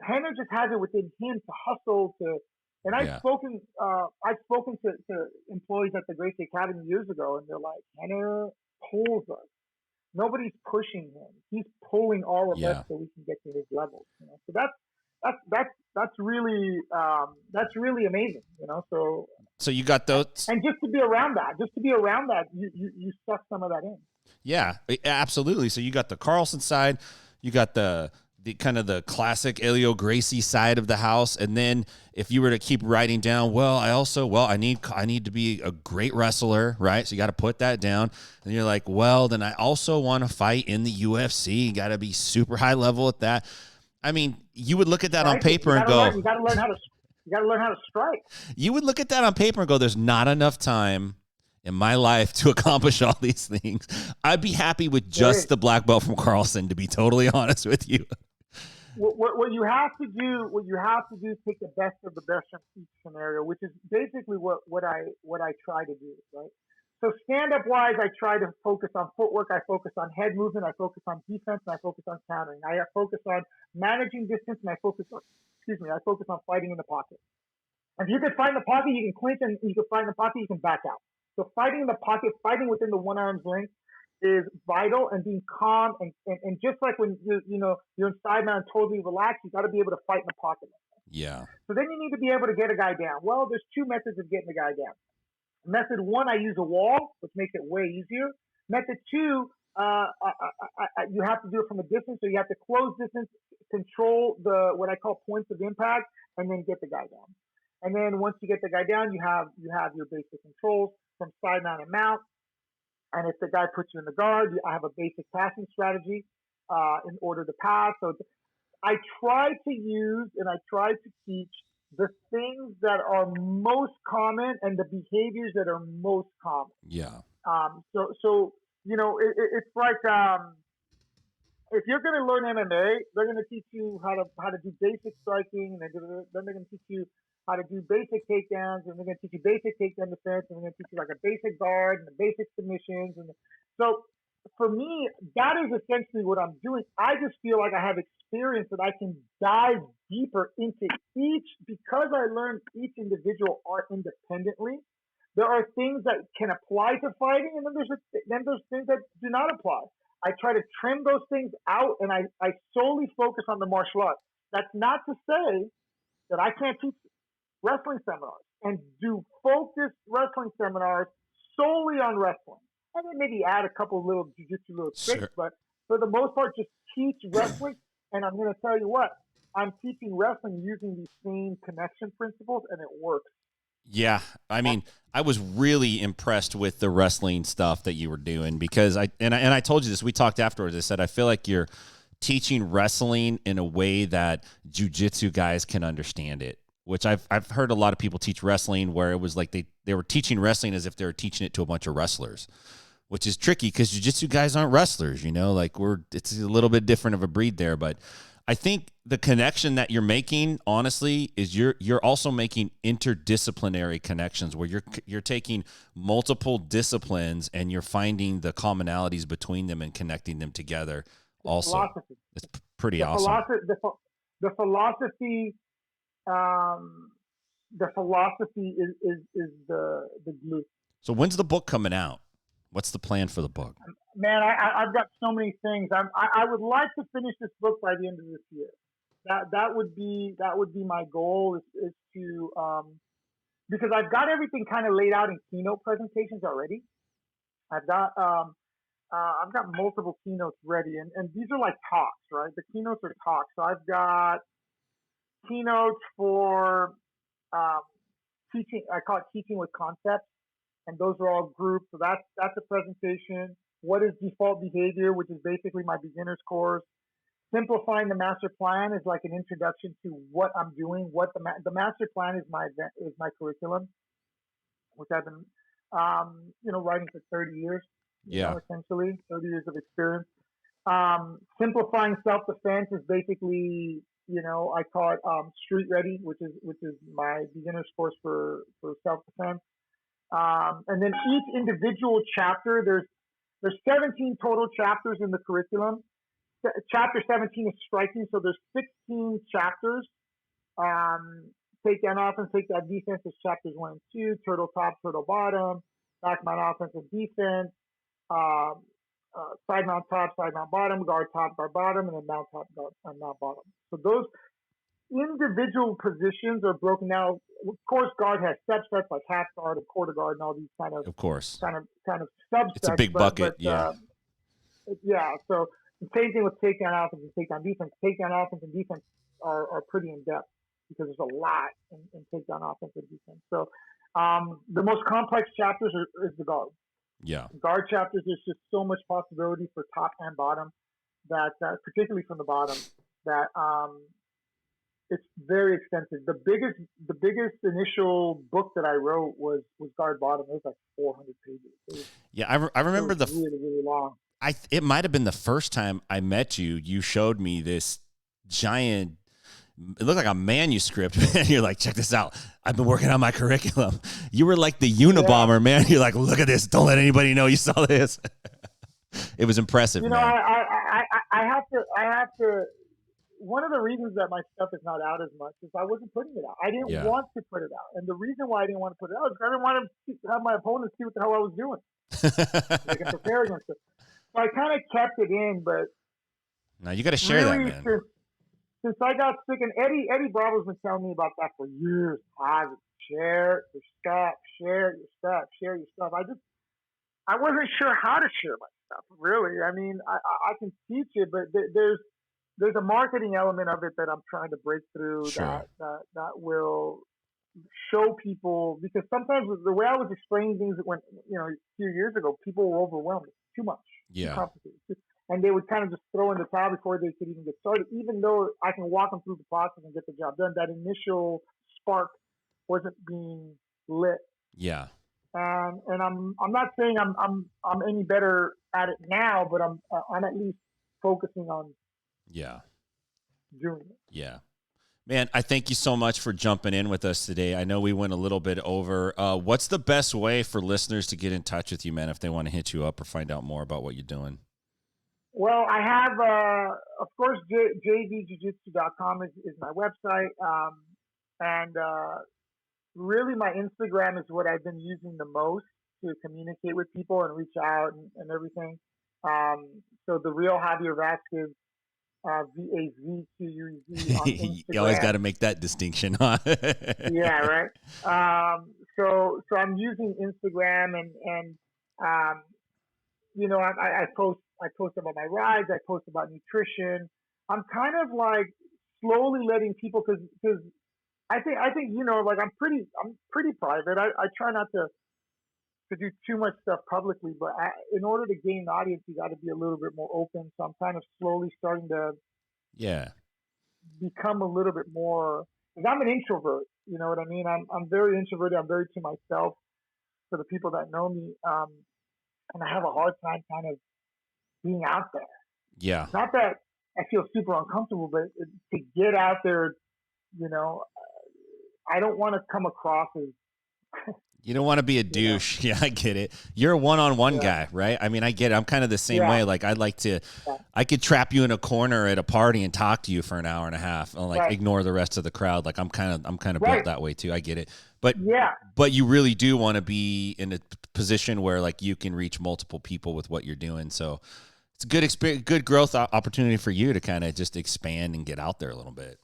Henner just has it within him to hustle, to and I've spoken to employees at the Gracie Academy years ago, and they're like, Henner pulls us. Nobody's pushing him. He's pulling all of us so we can get to his level. You know? So that's really amazing. You know, so you got those, and just to be around that, you suck some of that in. Yeah, absolutely. So you got the Carlson side, you got the kind of the classic Elio Gracie side of the house. And then if you were to keep writing down, I need to be a great wrestler, right? So you got to put that down. And you're like, well, then I also want to fight in the UFC. You got to be super high level at that. I mean, you would look at that on paper and go, you got to learn how to strike. You would look at that on paper and go, there's not enough time in my life to accomplish all these things. I'd be happy with just the black belt from Carlson, to be totally honest with you. What you have to do is take the best of the best from each scenario, which is basically what I try to do, right? So stand-up wise, I try to focus on footwork, I focus on head movement, I focus on defense, and I focus on countering. I focus on managing distance, and I focus on fighting in the pocket. If you can find the pocket, you can clinch, and you can find the pocket, you can back out. So fighting in the pocket, fighting within the one arm's length is vital, and being calm and just like when you're in side mount totally relaxed, you got to be able to fight in the pocket. Yeah. So then you need to be able to get a guy down. Well, there's two methods of getting a guy down. Method one, I use a wall, which makes it way easier. Method two, you have to do it from a distance, so you have to close distance, control what I call points of impact, and then get the guy down. And then once you get the guy down, you have your basic controls from side mount and mount. And if the guy puts you in the guard, I have a basic passing strategy in order to pass. So I try to use and I try to teach the things that are most common and the behaviors that are most common. Yeah. So it's like if you're going to learn MMA, they're going to teach you how to do basic striking, and then they're going to teach you how to do basic takedowns, and they're going to teach you basic takedown defense, and they're going to teach you like a basic guard and the basic submissions. And so for me, that is essentially what I'm doing. I just feel like I have experience that I can dive deeper into each, because I learned each individual art independently. There are things that can apply to fighting, and then there's things that do not apply. I try to trim those things out, and I solely focus on the martial arts. That's not to say that I can't teach wrestling seminars and do focused wrestling seminars solely on wrestling. And then maybe add a couple of little jiu-jitsu little tricks, but for the most part, just teach wrestling. And I'm going to tell you what, I'm teaching wrestling using these same connection principles, and it works. Yeah, I mean, I was really impressed with the wrestling stuff that you were doing, because I told you this. We talked afterwards. I said I feel like you're teaching wrestling in a way that jiu-jitsu guys can understand it. Which I've heard a lot of people teach wrestling where it was like they were teaching wrestling as if they were teaching it to a bunch of wrestlers, which is tricky because jiu-jitsu guys aren't wrestlers. You know, like it's a little bit different of a breed there, but. I think the connection that you're making, honestly, is you're also making interdisciplinary connections where you're taking multiple disciplines and you're finding the commonalities between them and connecting them together. Also, philosophy. It's pretty awesome. The philosophy is the glue. So when's the book coming out? What's the plan for the book? Man, I've got so many things. I would like to finish this book by the end of this year. That would be my goal is to because I've got everything kind of laid out in keynote presentations already. I've got multiple keynotes ready, and these are like talks, right? The keynotes are talks. So I've got keynotes for teaching. I call it teaching with concepts. And those are all grouped. So that's a presentation. What is default behavior, which is basically my beginner's course. Simplifying the master plan is like an introduction to what I'm doing. What the master plan is my curriculum, which I've been writing for 30 years. Essentially 30 years of experience. Simplifying self-defense is basically, I call it street ready, which is my beginner's course for self-defense. And then each individual chapter, there's 17 total chapters in the curriculum. Chapter 17 is striking, so there's 16 chapters. Takedown offense, takedown defense is chapters 1 and 2. Turtle top, turtle bottom, back mount offense and defense. Side mount top, side mount bottom, guard top, guard bottom, and then mount top, guard, and mount bottom. So those individual positions are broken down. Of course, guard has subsets like half guard and quarter guard and all these kind of subsets. It's a big bucket, yeah. So the same thing with takedown offense and takedown defense. Takedown offense and defense are pretty in depth because there's a lot in takedown offense and defense. So the most complex chapters is the guard. Yeah. Guard chapters, there's just so much possibility for top and bottom that particularly from the bottom, that it's very extensive. The biggest initial book that I wrote was guard bottom. It was like 400 pages. I remember really, really long. It might have been the first time I met you. You showed me this giant. It looked like a manuscript, man. You're like, check this out. I've been working on my curriculum. You were like the Unabomber, man. You're like, look at this. Don't let anybody know you saw this. It was impressive, man. I have to. One of the reasons that my stuff is not out as much is I wasn't putting it out. I didn't want to put it out. And the reason why I didn't want to put it out is because I didn't want to have my opponents see what the hell I was doing. They can prepare against it. So I kind of kept it in, but now you got to share that, man. Since I got sick, and Eddie Bravo's been telling me about that for years. Share your stuff, share your stuff, share your stuff. I wasn't sure how to share my stuff, really. I mean, I can teach it, but there's a marketing element of it that I'm trying to break through. Sure. that will show people, because sometimes the way I was explaining things when a few years ago, people were overwhelmed. It's too much. Yeah. Too complicated. And they would kind of just throw in the towel before they could even get started. Even though I can walk them through the process and get the job done, that initial spark wasn't being lit. Yeah. And I'm not saying I'm any better at it now, but I'm at least focusing on doing it. Yeah. Man, I thank you so much for jumping in with us today. I know we went a little bit over. What's the best way for listeners to get in touch with you, man, if they want to hit you up or find out more about what you're doing? Well, I have, of course, jvjujitsu.com is my website. And really, my Instagram is what I've been using the most to communicate with people and reach out and everything. So the real Javier Vazquez, VAZQUZ on Instagram. You always got to make that distinction, huh? Yeah, right. So I'm using Instagram and I post about my rides. I post about nutrition. I'm kind of like slowly letting people, because I think like I'm pretty private. I try not to do too much stuff publicly, but in order to gain an audience, you got to be a little bit more open. So I'm kind of slowly starting to become a little bit more, because I'm an introvert. You know what I mean? I'm very introverted. I'm very to myself. For the people that know me, and I have a hard time kind of being out there. Yeah. Not that I feel super uncomfortable, but to get out there, I don't want to come across as. You don't want to be a douche. Yeah, I get it. You're a one-on-one guy, right? I mean, I get it. I'm kind of the same way. Like, I could trap you in a corner at a party and talk to you for an hour and a half and ignore the rest of the crowd. Like, I'm kind of built that way too. I get it. But you really do want to be in a position where like you can reach multiple people with what you're doing. So it's a good experience, good growth opportunity for you to kind of just expand and get out there a little bit.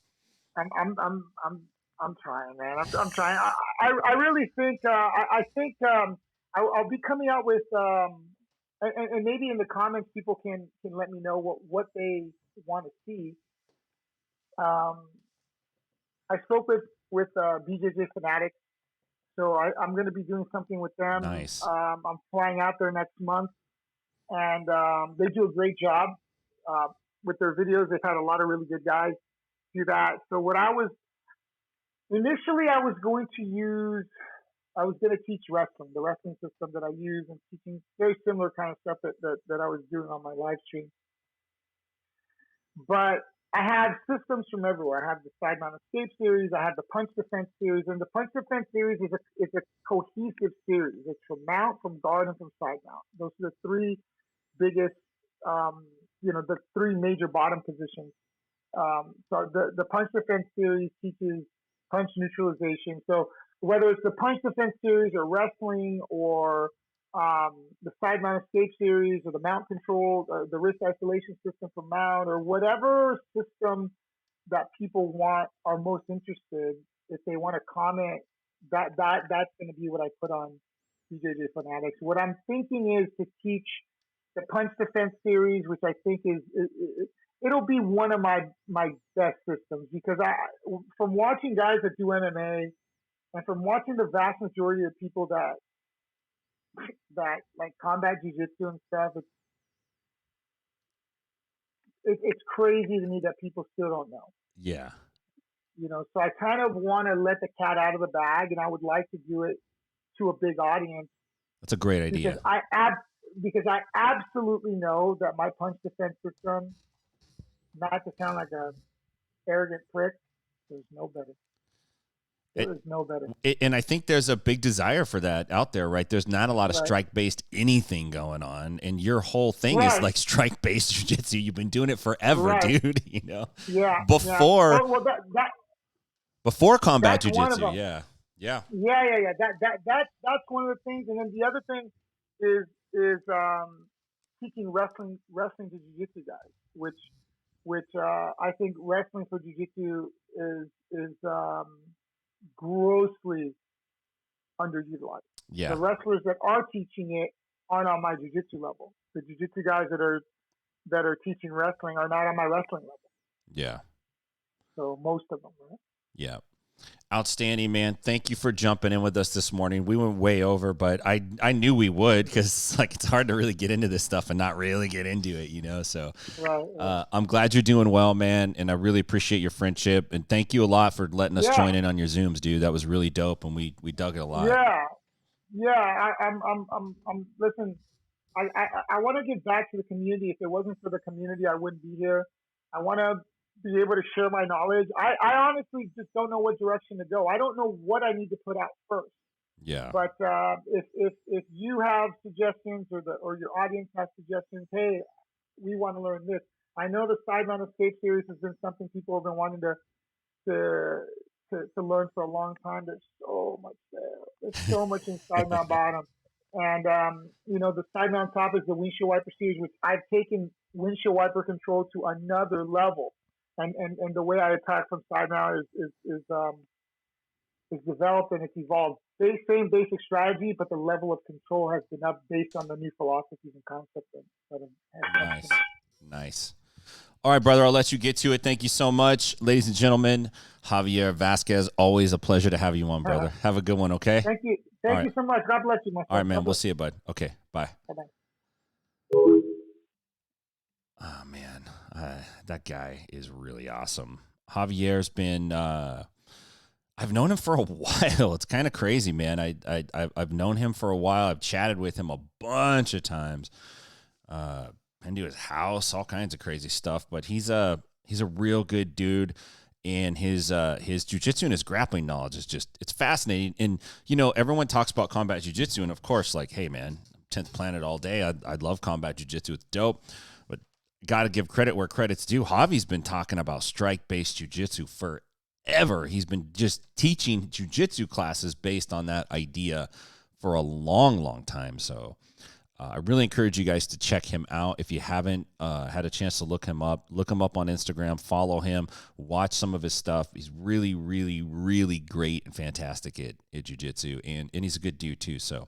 I'm trying, man. I'm trying. I really think I think I'll be coming out with and maybe in the comments people can let me know what they want to see. I spoke with BJJ Fanatics, so I'm going to be doing something with them. Nice. I'm flying out there next month, and they do a great job with their videos. They've had a lot of really good guys do that. So what initially, I was going to teach wrestling, the wrestling system that I use, and teaching very similar kind of stuff that I was doing on my live stream. But I have systems from everywhere. I have the side mount escape series. I have the punch defense series, and the punch defense series is a cohesive series. It's from mount, from guard, and from side mount. Those are the three biggest, the three major bottom positions. So the punch defense series teaches punch neutralization. So whether it's the punch defense series or wrestling or the side mount escape series or the mount control, the wrist isolation system for mount, or whatever system that people are most interested, if they want to comment, that's going to be what I put on BJJ Fanatics. What I'm thinking is to teach the punch defense series, which I think it'll be one of my best systems, because from watching guys that do MMA and from watching the vast majority of people that like combat jiu-jitsu and stuff, it's crazy to me that people still don't know. Yeah. So I kind of want to let the cat out of the bag, and I would like to do it to a big audience. That's a great idea. Because I absolutely know that my punch defense system, not to sound like a arrogant prick, there's no better. There's no better. And I think there's a big desire for that out there, right? There's not a lot of strike-based anything going on, and your whole thing is like strike-based jiu-jitsu. You've been doing it forever, dude. Yeah. Before before combat jiu-jitsu, yeah. That's one of the things. And then the other thing is teaching wrestling to jiu-jitsu guys, which I think wrestling for jiu-jitsu is grossly underutilized. Yeah. The wrestlers that are teaching it aren't on my jiu-jitsu level. The jiu-jitsu guys that are teaching wrestling are not on my wrestling level. Yeah. So most of them, right? Yeah. Outstanding, man. Thank you for jumping in with us this morning. We went way over, but I knew we would, because it's hard to really get into this stuff and not really get into it, so I'm glad you're doing well, man, and I really appreciate your friendship, and thank you a lot for letting us join in on your Zooms, dude. That was really dope, and we dug it a lot. I'm listen, I want to give back to the community. If it wasn't for the community, I wouldn't be here. I want to be able to share my knowledge. I honestly just don't know what direction to go. I don't know what I need to put out first. Yeah. But if you have suggestions or your audience has suggestions, hey, we want to learn this. I know the Sideline Escape series has been something people have been wanting to learn for a long time. There's so much there. There's so much in Side Mount Bottom. And, the Side Mount Top is the windshield wiper series, which I've taken windshield wiper control to another level. And the way I attack from Side Mount is developed and it's evolved. Same basic strategy, but the level of control has been up based on the new philosophies and concepts. Nice. All right, brother, I'll let you get to it. Thank you so much. Ladies and gentlemen, Javier Vazquez, always a pleasure to have you on, brother. Have a good one, okay? Thank you. Thank you so much. God bless you, my friend. All right, man. We'll see you, bud. Okay, bye. Bye-bye. Oh, man. That guy is really awesome. Javier's been I've known him for a while. It's kind of crazy, man. I've known him for a while. I've chatted with him a bunch of times. Been to his house, all kinds of crazy stuff. But he's a real good dude, and his jiu-jitsu and his grappling knowledge is it's fascinating. And everyone talks about combat jiu-jitsu, and of course, like, hey, man, 10th Planet all day. I'd love combat jiu-jitsu. It's dope, but got to give credit where credit's due. Javi's been talking about strike-based jiu-jitsu forever. He's been just teaching jiu-jitsu classes based on that idea for a long, long time. So I really encourage you guys to check him out. If you haven't had a chance to look him up on Instagram, follow him, watch some of his stuff. He's really, really, really great and fantastic at jiu-jitsu, and he's a good dude too. So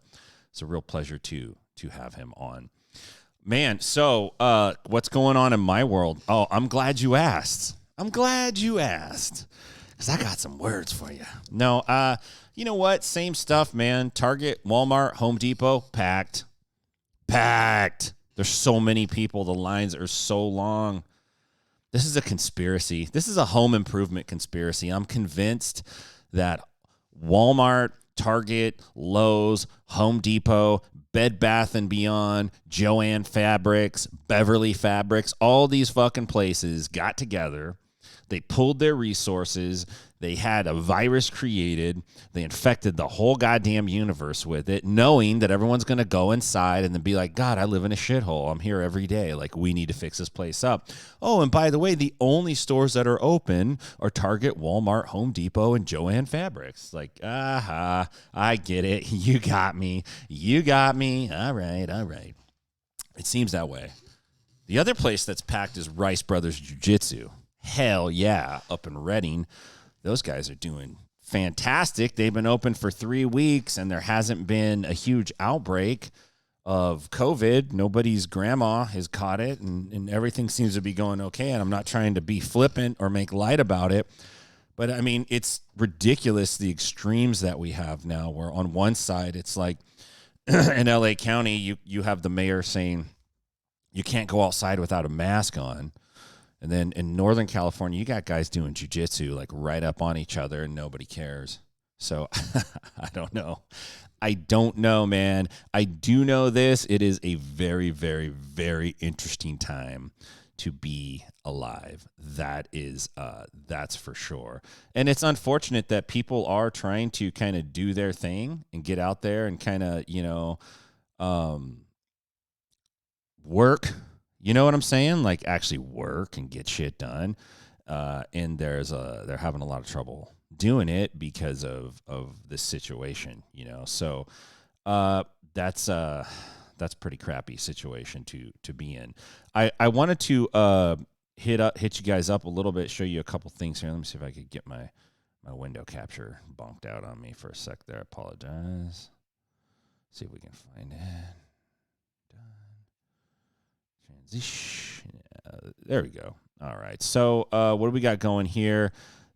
it's a real pleasure to have him on. Man, so what's going on in my world? Oh, I'm glad you asked. Because I got some words for you. No, you know what? Same stuff, man. Target, Walmart, Home Depot, packed. There's so many people. The lines are so long. This is a conspiracy. This is a home improvement conspiracy. I'm convinced that Walmart, Target, Lowe's, Home Depot, Bed Bath & Beyond, Joann Fabrics, Beverly Fabrics, all these fucking places got together. They pulled their resources. They had a virus created. They infected the whole goddamn universe with it, knowing that everyone's going to go inside and then be like, God, I live in a shithole. I'm here every day. Like, we need to fix this place up. Oh, and by the way, the only stores that are open are Target, Walmart, Home Depot, and Joann Fabrics. Like, I get it. You got me. All right. It seems that way. The other place that's packed is Rice Brothers Jiu-Jitsu. Hell yeah, up in Reading. Those guys are doing fantastic. They've been open for 3 weeks, and there hasn't been a huge outbreak of COVID. Nobody's grandma has caught it, and everything seems to be going okay. And I'm not trying to be flippant or make light about it, but, I mean, it's ridiculous, the extremes that we have now, where on one side it's like in L.A. County, you have the mayor saying you can't go outside without a mask on. And then in Northern California, you got guys doing jiu-jitsu like right up on each other and nobody cares. So I don't know, man. I do know this. It is a very, very, very interesting time to be alive. That's for sure. And it's unfortunate that people are trying to kind of do their thing and get out there and kind of, work. You know what I'm saying? Like, actually work and get shit done. And they're having a lot of trouble doing it because of this situation, So that's pretty crappy situation to be in. I wanted to hit you guys up a little bit, show you a couple things here. Let me see if I could get my window capture bonked out on me for a sec there. I apologize. See if we can find it. There we go. All right. So what do we got going here?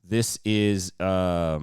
This is a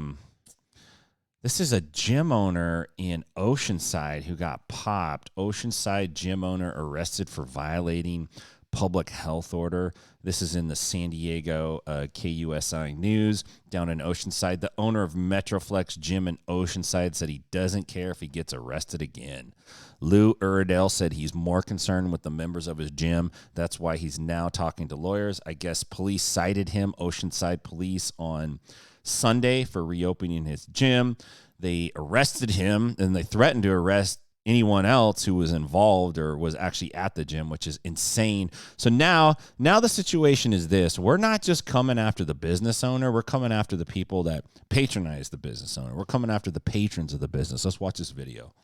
gym owner in Oceanside who got popped. Oceanside gym owner arrested for violating public health order. This is in the San Diego KUSI News down in Oceanside. The owner of Metroflex Gym in Oceanside said he doesn't care if he gets arrested again. Lou Uradell said he's more concerned with the members of his gym. That's why he's now talking to lawyers. I guess police cited him, Oceanside police, on Sunday for reopening his gym. They arrested him, and they threatened to arrest anyone else who was involved or was actually at the gym, which is insane. So now the situation is this. We're not just coming after the business owner. We're coming after the people that patronize the business owner. We're coming after the patrons of the business. Let's watch this video.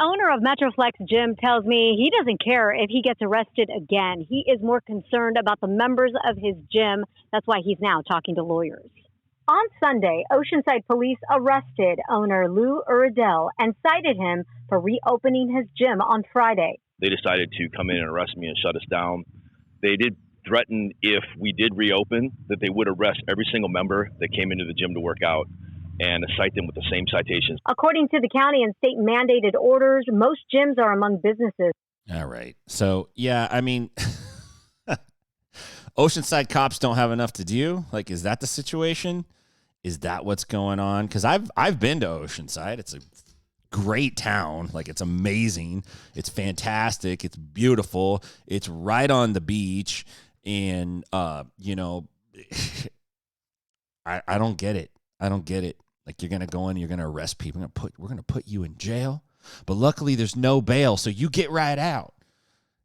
Owner of Metroflex Gym tells me he doesn't care if he gets arrested again. He is more concerned about the members of his gym. That's why he's now talking to lawyers. On Sunday, Oceanside police arrested owner Lou Uradell and cited him for reopening his gym on Friday. They decided to come in and arrest me and shut us down. They did threaten if we did reopen that they would arrest every single member that came into the gym to work out and cite them with the same citations. According to the county and state mandated orders, most gyms are among businesses. All right. So, yeah, I mean, Oceanside cops don't have enough to do. Like, is that the situation? Is that what's going on? Because I've been to Oceanside. It's a great town. Like, it's amazing. It's fantastic. It's beautiful. It's right on the beach. And, you know, I don't get it. I don't get it. Like, you're going to go in, you're going to arrest people. We're going to put you in jail. But luckily there's no bail, so you get right out.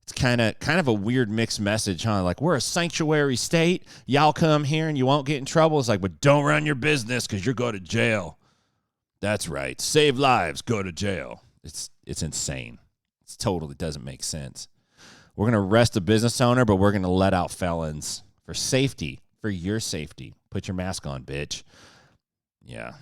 It's kind of a weird mixed message, huh? Like, we're a sanctuary state. Y'all come here and you won't get in trouble. It's like, but don't run your business because you're going to jail. That's right. Save lives, go to jail. It's insane. It totally doesn't make sense. We're going to arrest a business owner, but we're going to let out felons for safety, for your safety. Put your mask on, bitch. Yeah.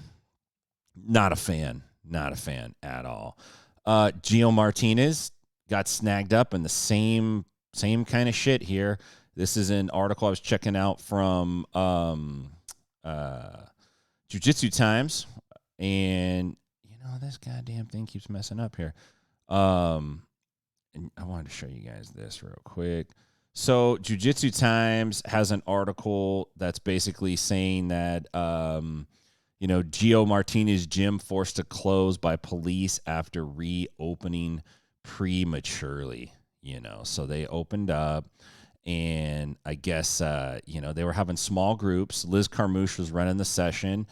Not a fan. Not a fan at all. Gio Martinez got snagged up in the same kind of shit here. This is an article I was checking out from Jiu-Jitsu Times. And, you know, this goddamn thing keeps messing up here. And I wanted to show you guys this real quick. So Jiu-Jitsu Times has an article that's basically saying that, you know, Gio Martinez gym forced to close by police after reopening prematurely, you know. So they opened up, and I guess, you know, they were having small groups. Liz Carmouche was running the session,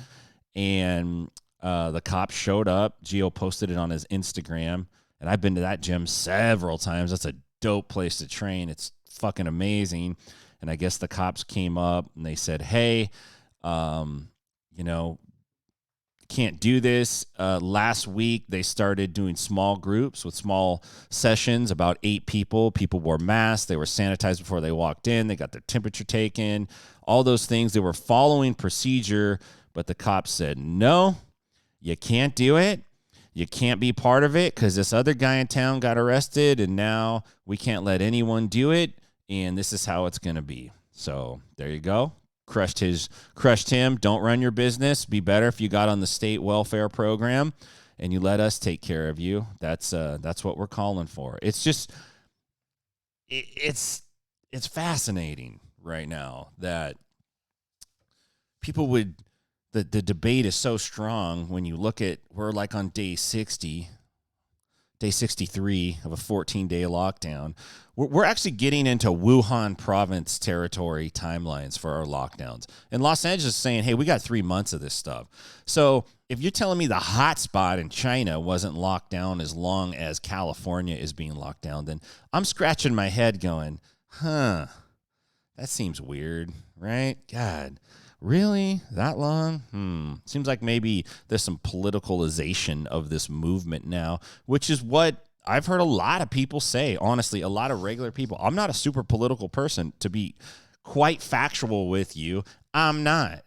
and the cops showed up. Gio posted it on his Instagram, and I've been to that gym several times. That's a dope place to train. It's fucking amazing. And I guess the cops came up and they said, hey, you know, can't do this. Last week, they started doing small groups with small sessions, about 8 people. People wore masks. They were sanitized before they walked in. They got their temperature taken, all those things. They were following procedure, but the cops said, no, you can't do it. You can't be part of it because this other guy in town got arrested, and now we can't let anyone do it, and this is how it's going to be. So there you go. Crushed him. Don't run your business. Be better if you got on the state welfare program and you let us take care of you. That's what we're calling for. It's just, it's fascinating right now that people would, the debate is so strong when you look at, we're like on day 63 of a 14-day lockdown. We're actually getting into Wuhan province territory timelines for our lockdowns. And Los Angeles is saying, hey, we got 3 months of this stuff. So if you're telling me the hot spot in China wasn't locked down as long as California is being locked down, then I'm scratching my head going, that seems weird, right? God, really? That long? Seems like maybe there's some politicalization of this movement now, which is what I've heard a lot of people say, honestly, a lot of regular people. I'm not a super political person, to be quite factual with you. I'm not.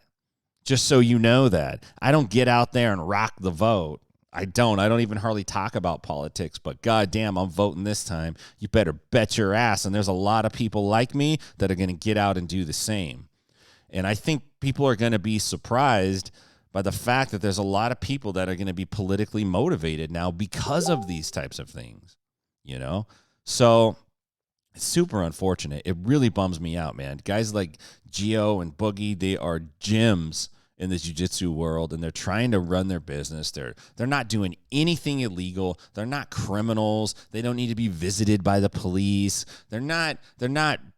Just so you know that. I don't get out there and rock the vote. I don't even hardly talk about politics, but goddamn, I'm voting this time. You better bet your ass. And there's a lot of people like me that are going to get out and do the same. And I think people are going to be surprised by the fact that there's a lot of people that are going to be politically motivated now because of these types of things, you know? So It's super unfortunate. It really bums me out, man. Guys like Gio and Boogie, they are gems in the jiu-jitsu world, and they're trying to run their business. They're not doing anything illegal. They're not criminals. They don't need to be visited by the police. They're not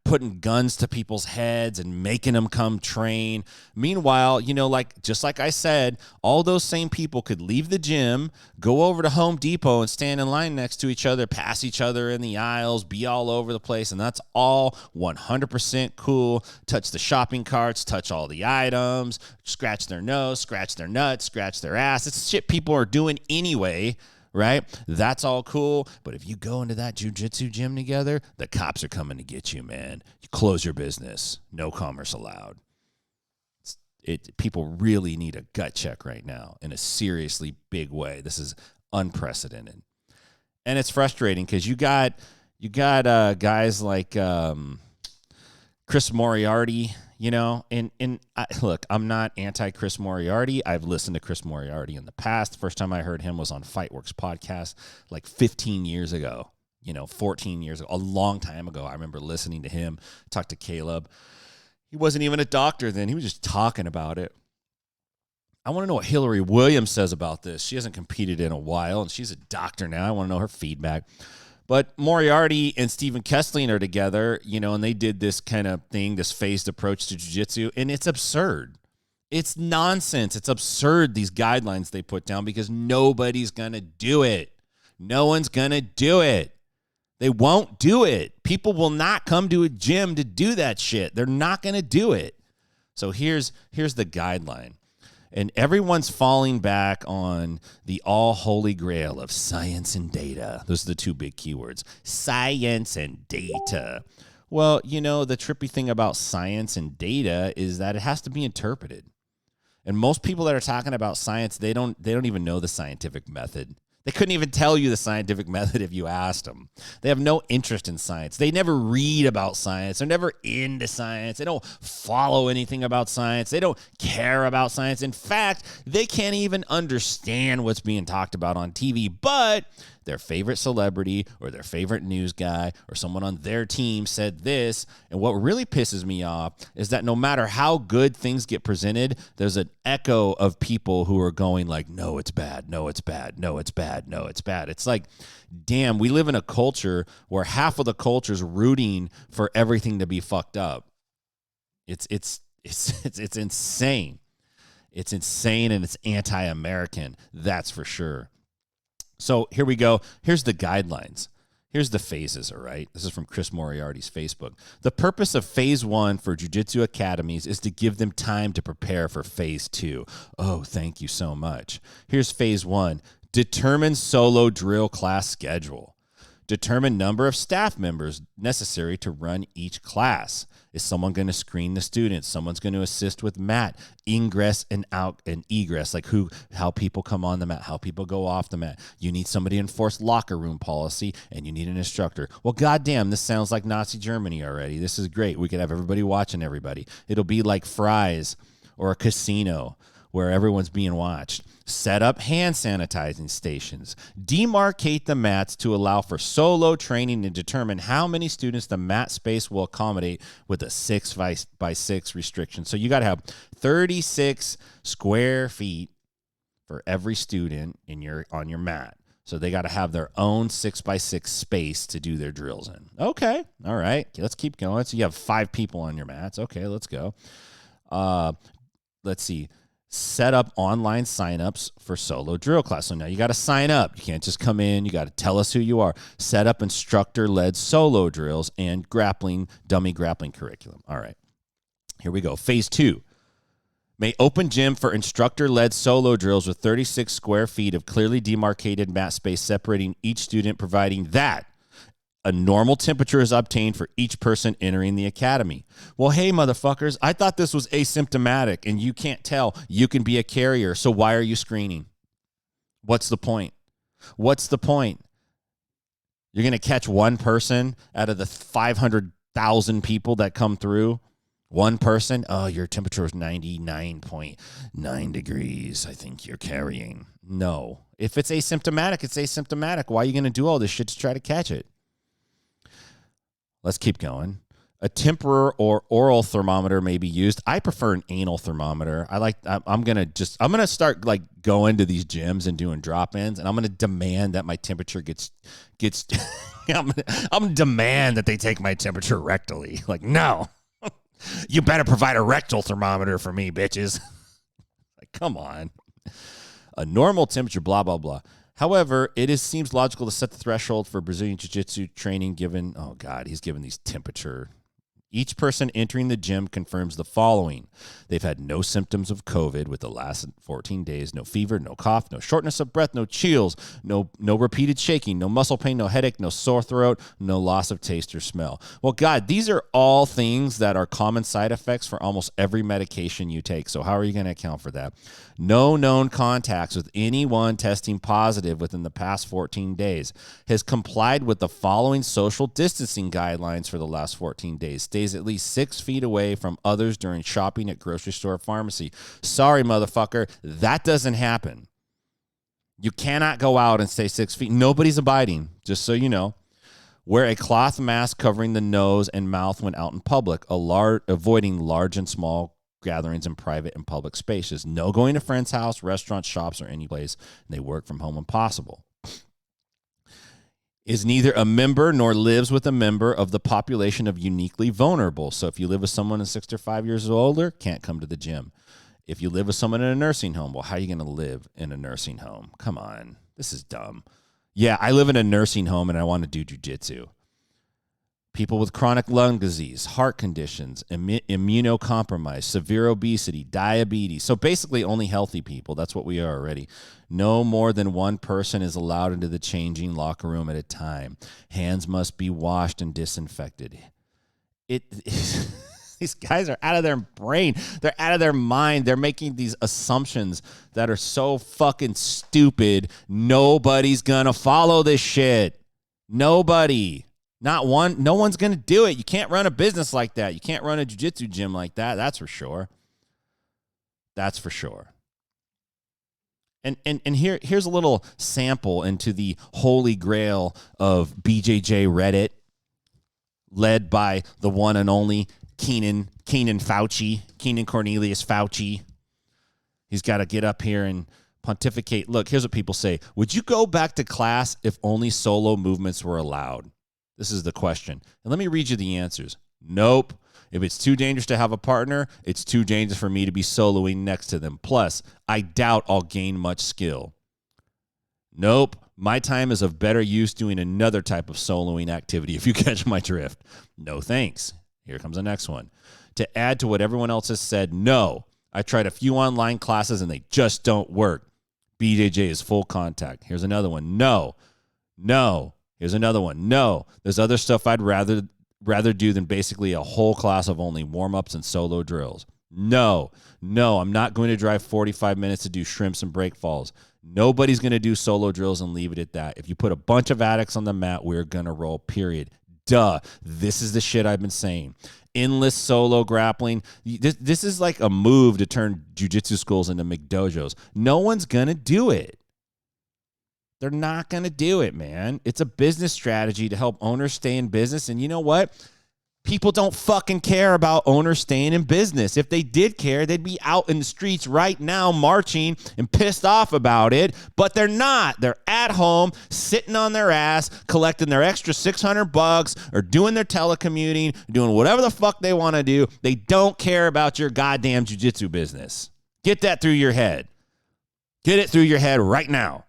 putting guns to people's heads and making them come train. Meanwhile, just like I said, all those same people could leave the gym, go over to Home Depot and stand in line next to each other, pass each other in the aisles, be all over the place, and that's all 100% cool. Touch the shopping carts, touch all the items, scratch their nose, scratch their nuts, scratch their ass. It's shit people are doing anyway. Right? That's all cool. But if you go into that jiu-jitsu gym together, the cops are coming to get you, man. You close your business. No commerce allowed. People really need a gut check right now in a seriously big way. This is unprecedented. And it's frustrating because you got guys like Chris Moriarty, look, I'm not anti-Chris Moriarty. I've listened to Chris Moriarty in the past. The first time I heard him was on Fightworks podcast like 15 years ago, 14 years ago, a long time ago. I remember listening to him, talk to Caleb. He wasn't even a doctor then. He was just talking about it. I want to know what Hillary Williams says about this. She hasn't competed in a while, and she's a doctor now. I want to know her feedback. But Moriarty and Stephen Kessling are together, and they did this kind of thing, this phased approach to jiu-jitsu, and it's absurd. It's nonsense. It's absurd, these guidelines they put down, because nobody's going to do it. No one's going to do it. They won't do it. People will not come to a gym to do that shit. They're not going to do it. So here's the guideline. And everyone's falling back on the all holy grail of science and data. Those are the two big keywords, science and data. Well, the trippy thing about science and data is that it has to be interpreted. And most people that are talking about science, they don't even know the scientific method. They couldn't even tell you the scientific method if you asked them. They have no interest in science. They never read about science. They're never into science. They don't follow anything about science. They don't care about science. In fact, they can't even understand what's being talked about on TV, but their favorite celebrity or their favorite news guy or someone on their team said this. And what really pisses me off is that no matter how good things get presented, there's an echo of people who are going like, no, it's bad. No, it's bad. No, it's bad. No, it's bad. It's like, damn, we live in a culture where half of the culture is rooting for everything to be fucked up. It's insane. It's insane, and it's anti-American. That's for sure. So here we go. Here's the guidelines. Here's the phases, all right? This is from Chris Moriarty's Facebook. The purpose of phase 1 for jiu-jitsu academies is to give them time to prepare for phase 2. Oh, thank you so much. Here's phase 1. Determine solo drill class schedule. Determine number of staff members necessary to run each class. Is someone going to screen the students? Someone's going to assist with mat, ingress and out and egress, like how people come on the mat, how people go off the mat. You need somebody to enforce locker room policy, and you need an instructor. Well, goddamn, this sounds like Nazi Germany already. This is great. We could have everybody watching everybody. It'll be like Fry's or a casino where everyone's being watched. Set up hand sanitizing stations. Demarcate the mats to allow for solo training and determine how many students the mat space will accommodate with a 6x6 restriction. So you got to have 36 square feet for every student on your mat. So they got to have their own 6x6 space to do their drills in. Okay. All right. Let's keep going. So you have 5 people on your mats. Okay, let's go. Let's see. Set up online signups for solo drill class. So now you got to sign up. You can't just come in. You got to tell us who you are. Set up instructor-led solo drills and dummy grappling curriculum. All right. Here we go. Phase 2. May open gym for instructor-led solo drills with 36 square feet of clearly demarcated mat space separating each student, providing that a normal temperature is obtained for each person entering the academy. Well, hey, motherfuckers, I thought this was asymptomatic and you can't tell. You can be a carrier, so why are you screening? What's the point? What's the point? You're going to catch one person out of the 500,000 people that come through? One person? Oh, your temperature is 99.9 degrees. I think you're carrying. No. If it's asymptomatic, it's asymptomatic. Why are you going to do all this shit to try to catch it? Let's keep going. A temporal or oral thermometer may be used. I prefer an anal thermometer. I'm gonna start like going to these gyms and doing drop-ins, and I'm gonna demand that my temperature gets. I'm gonna demand that they take my temperature rectally. Like, no, you better provide a rectal thermometer for me, bitches. Like, come on. A normal temperature, blah blah blah. However, seems logical to set the threshold for Brazilian Jiu-Jitsu training given. Oh God, he's given these temperature. Each person entering the gym confirms the following. They've had no symptoms of COVID with the last 14 days, no fever, no cough, no shortness of breath, no chills, no repeated shaking, no muscle pain, no headache, no sore throat, no loss of taste or smell. Well, God, these are all things that are common side effects for almost every medication you take. So how are you going to account for that? No known contacts with anyone testing positive within the past 14 days. Has complied with the following social distancing guidelines for the last 14 days. Stays at least 6 feet away from others during shopping at grocery store or pharmacy. Sorry, motherfucker. That doesn't happen. You cannot go out and stay 6 feet. Nobody's abiding, just so you know. Wear a cloth mask covering the nose and mouth when out in public, avoiding large and small gatherings in private and public spaces. No going to friends' house, restaurants, shops, or any place. They work from home when possible. Is neither a member nor lives with a member of the population of uniquely vulnerable. So if you live with someone who's 65 years or older, can't come to the gym. If you live with someone in a nursing home, well, how are you going to live in a nursing home? Come on. This is dumb. Yeah, I live in a nursing home and I want to do jiu-jitsu. People with chronic lung disease, heart conditions, immunocompromised, severe obesity, diabetes. So basically only healthy people. That's what we are already. No more than one person is allowed into the changing locker room at a time. Hands must be washed and disinfected. These guys are out of their brain. They're out of their mind. They're making these assumptions that are so fucking stupid. Nobody's going to follow this shit. Nobody. Not one. No one's going to do it. You can't run a business like that. You can't run a jiu-jitsu gym like that. That's for sure. That's for sure. And here's a little sample into the holy grail of BJJ Reddit, led by the one and only Keenan Cornelius Fauci. He's got to get up here and pontificate. Look, here's what people say. Would you go back to class if only solo movements were allowed? This is the question. And let me read you the answers. Nope. If it's too dangerous to have a partner, it's too dangerous for me to be soloing next to them. Plus, I doubt I'll gain much skill. Nope. My time is of better use doing another type of soloing activity, if you catch my drift. No thanks. Here comes the next one. To add to what everyone else has said, no. I tried a few online classes and they just don't work. BJJ is full contact. Here's another one. No. Here's another one. No. There's other stuff I'd rather do than basically a whole class of only warm-ups and solo drills. No, I'm not going to drive 45 minutes to do shrimps and break falls. Nobody's going to do solo drills and leave it at that. If you put a bunch of addicts on the mat, we're going to roll, period. Duh. This is the shit I've been saying. Endless solo grappling. This is like a move to turn jiu-jitsu schools into McDojos. No one's going to do it. They're not going to do it, man. It's a business strategy to help owners stay in business. And you know what? People don't fucking care about owners staying in business. If they did care, they'd be out in the streets right now marching and pissed off about it. But they're not. They're at home, sitting on their ass, collecting their extra $600 or doing their telecommuting, doing whatever the fuck they want to do. They don't care about your goddamn jiu-jitsu business. Get that through your head. Get it through your head right now.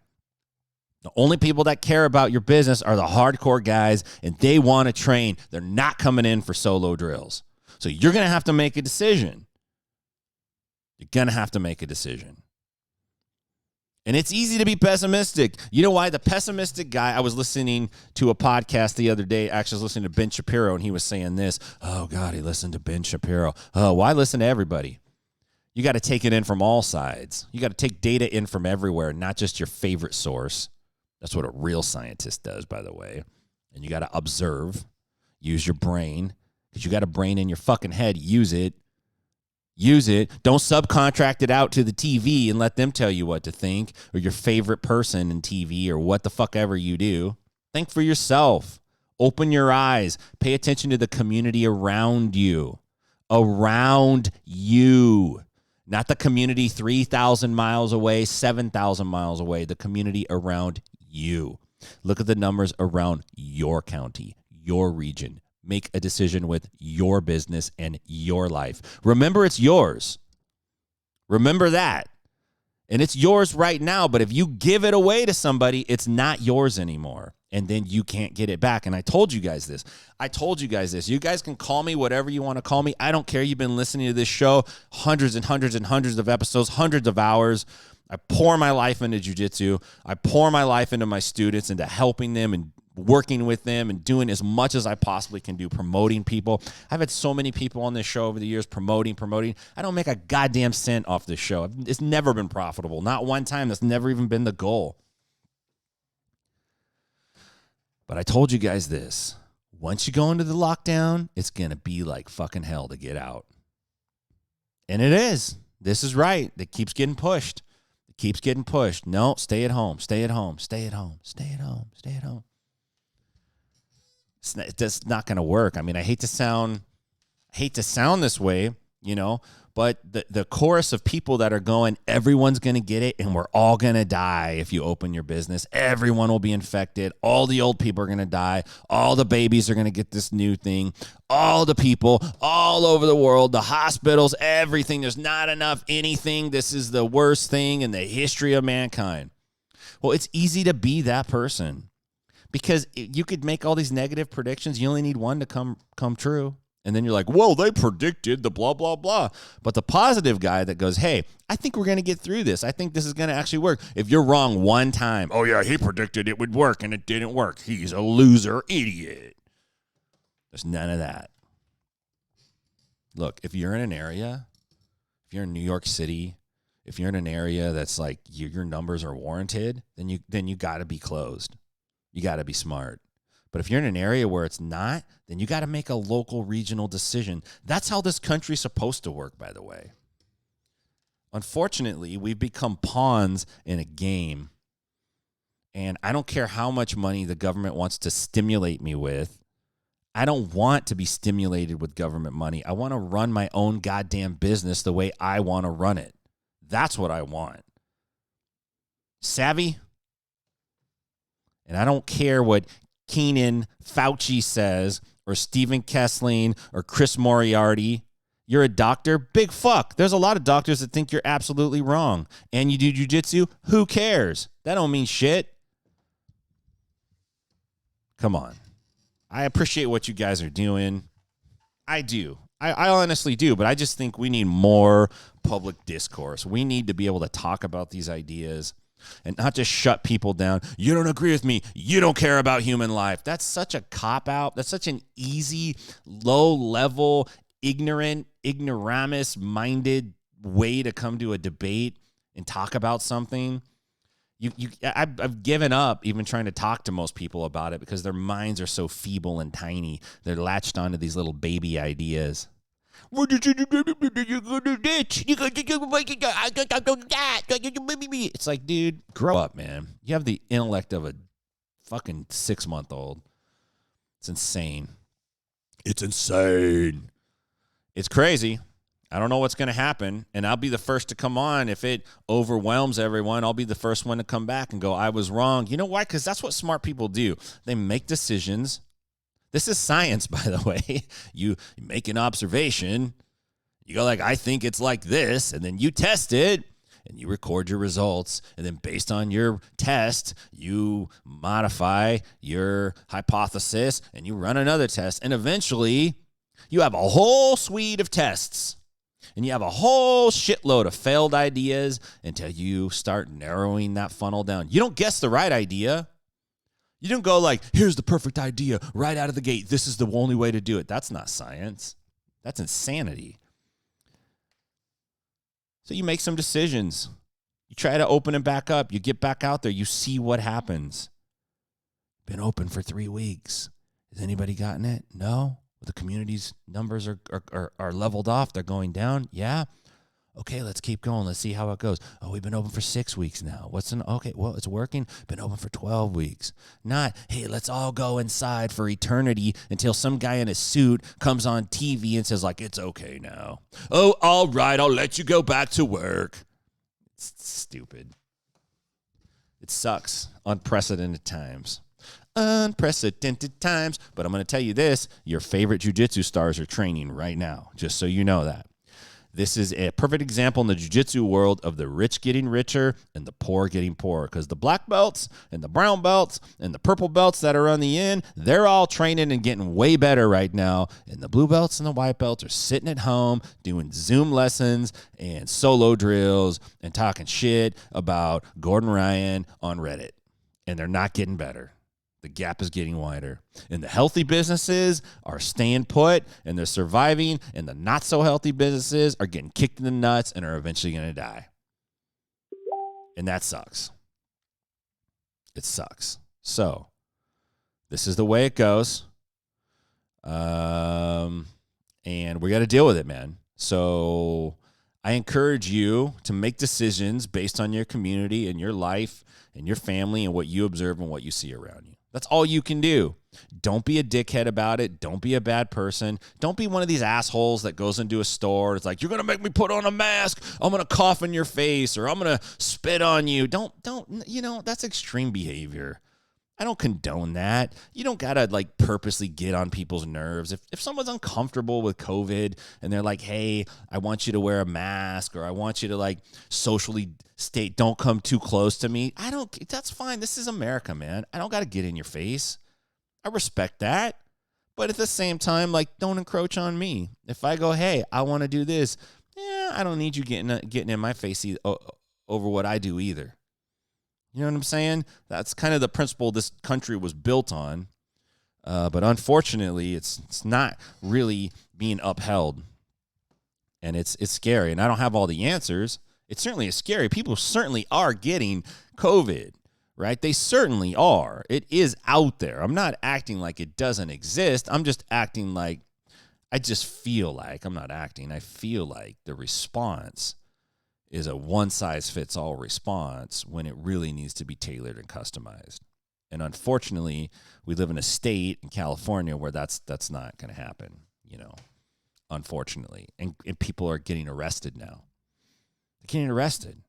The only people that care about your business are the hardcore guys, and they want to train. They're not coming in for solo drills. So you're going to have to make a decision. You're going to have to make a decision. And it's easy to be pessimistic. You know why? The pessimistic guy, I was listening to a podcast the other day. Actually, I was listening to Ben Shapiro, and he was saying this. Oh, God, he listened to Ben Shapiro. Oh, why listen to everybody? You got to take it in from all sides. You got to take data in from everywhere, not just your favorite source. That's what a real scientist does, by the way. And you got to observe, use your brain, because you got a brain in your fucking head. Use it. Use it. Don't subcontract it out to the TV and let them tell you what to think, or your favorite person in TV, or what the fuck ever you do. Think for yourself. Open your eyes. Pay attention to the community around you. Around you. Not the community 3,000 miles away, 7,000 miles away. The community around you. Look at the numbers around your county, your region. Make a decision with your business and your life. Remember, it's yours. Remember that. And it's yours right now, but if you give it away to somebody, it's not yours anymore. And then you can't get it back. And I told you guys this. You guys can call me whatever you want to call me. I don't care. You've been listening to this show, hundreds and hundreds and hundreds of episodes, hundreds of hours. I pour my life into jiu-jitsu. I pour my life into my students, into helping them and working with them and doing as much as I possibly can do, promoting people. I've had so many people on this show over the years promoting. I don't make a goddamn cent off this show. It's never been profitable. Not one time. That's never even been the goal. But I told you guys this. Once you go into the lockdown, it's going to be like fucking hell to get out. And it is. This is right. It keeps getting pushed. No, stay at home. Stay at home. It's just not going to work. I mean, I hate to sound this way, but the chorus of people that are going, everyone's going to get it and we're all going to die if you open your business. Everyone will be infected. All the old people are going to die. All the babies are going to get this new thing. All the people all over the world, the hospitals, everything. There's not enough anything. This is the worst thing in the history of mankind. Well, it's easy to be that person because you could make all these negative predictions. You only need one to come true. And then you're like, well, they predicted the blah, blah, blah. But the positive guy that goes, hey, I think we're going to get through this. I think this is going to actually work. If you're wrong one time, oh, yeah, he predicted it would work and it didn't work. He's a loser idiot. There's none of that. Look, if you're in an area, if you're in New York City, if you're in an area that's like your numbers are warranted, then you got to be closed. You got to be smart. But if you're in an area where it's not, then you got to make a local, regional decision. That's how this country's supposed to work, by the way. Unfortunately, we've become pawns in a game. And I don't care how much money the government wants to stimulate me with. I don't want to be stimulated with government money. I want to run my own goddamn business the way I want to run it. That's what I want. Savvy? And I don't care what Keenan Fauci says, or Stephen Kessling, or Chris Moriarty. You're a doctor? Big fuck. There's a lot of doctors that think you're absolutely wrong. And you do jiu-jitsu? Who cares? That don't mean shit. Come on. I appreciate what you guys are doing. I do. I honestly do, but I just think we need more public discourse. We need to be able to talk about these ideas and not just shut people down. You don't agree with me. You don't care about human life. That's such a cop-out. That's such an easy, low-level, ignoramus-minded way to come to a debate and talk about something. I've given up even trying to talk to most people about it because their minds are so feeble and tiny. They're latched onto these little baby ideas. It's like, dude, grow up, man. You have the intellect of a fucking 6-month-old. It's insane. It's insane. It's crazy. I don't know what's going to happen, and I'll be the first to come on. If it overwhelms everyone, I'll be the first one to come back and go, I was wrong. You know why? Because that's what smart people do. They make decisions. This is science, by the way. You make an observation. You go like, I think it's like this, and then you test it, and you record your results, and then based on your test, you modify your hypothesis, and you run another test, and eventually you have a whole suite of tests. And you have a whole shitload of failed ideas until you start narrowing that funnel down. You don't guess the right idea. You don't go like, here's the perfect idea right out of the gate. This is the only way to do it. That's not science. That's insanity. So you make some decisions. You try to open it back up. You get back out there. You see what happens. Been open for 3 weeks. Has anybody gotten it? No. The community's numbers are leveled off. They're going down. Yeah. Okay, let's keep going. Let's see how it goes. Oh, we've been open for 6 weeks now. Okay, well, it's working. Been open for 12 weeks. Not, hey, let's all go inside for eternity until some guy in a suit comes on TV and says, like, it's okay now. Oh, all right, I'll let you go back to work. It's stupid. It sucks. Unprecedented times. Unprecedented times. But I'm going to tell you this. Your favorite jiu-jitsu stars are training right now, just so you know that. This is a perfect example in the jiu-jitsu world of the rich getting richer and the poor getting poorer, because the black belts and the brown belts and the purple belts that are on the end, they're all training and getting way better right now. And the blue belts and the white belts are sitting at home doing Zoom lessons and solo drills and talking shit about Gordon Ryan on Reddit. And they're not getting better. The gap is getting wider. And the healthy businesses are staying put and they're surviving, and the not so healthy businesses are getting kicked in the nuts and are eventually going to die. And that sucks. It sucks. So this is the way it goes. And we got to deal with it, man. So I encourage you to make decisions based on your community and your life and your family and what you observe and what you see around you. That's all you can do. Don't be a dickhead about it. Don't be a bad person. Don't be one of these assholes that goes into a store. It's like, you're going to make me put on a mask. I'm going to cough in your face, or I'm going to spit on you. Don't, that's extreme behavior. I don't condone that. You don't got to like purposely get on people's nerves. If someone's uncomfortable with COVID and they're like, hey, I want you to wear a mask, or I want you to like socially state, don't come too close to me. That's fine. This is America, man. I don't got to get in your face. I respect that. But at the same time, like, don't encroach on me. If I go, hey, I want to do this, I don't need you getting in my face over what I do either. You know what I'm saying? That's kind of the principle this country was built on. But unfortunately, it's not really being upheld. And it's scary. And I don't have all the answers. It certainly is scary. People certainly are getting COVID, right? They certainly are. It is out there. I'm not acting like it doesn't exist. I'm just acting like, I feel like the response is a one-size-fits-all response when it really needs to be tailored and customized. And unfortunately, we live in a state in California where that's not going to happen, unfortunately. And people are getting arrested now. They're getting arrested.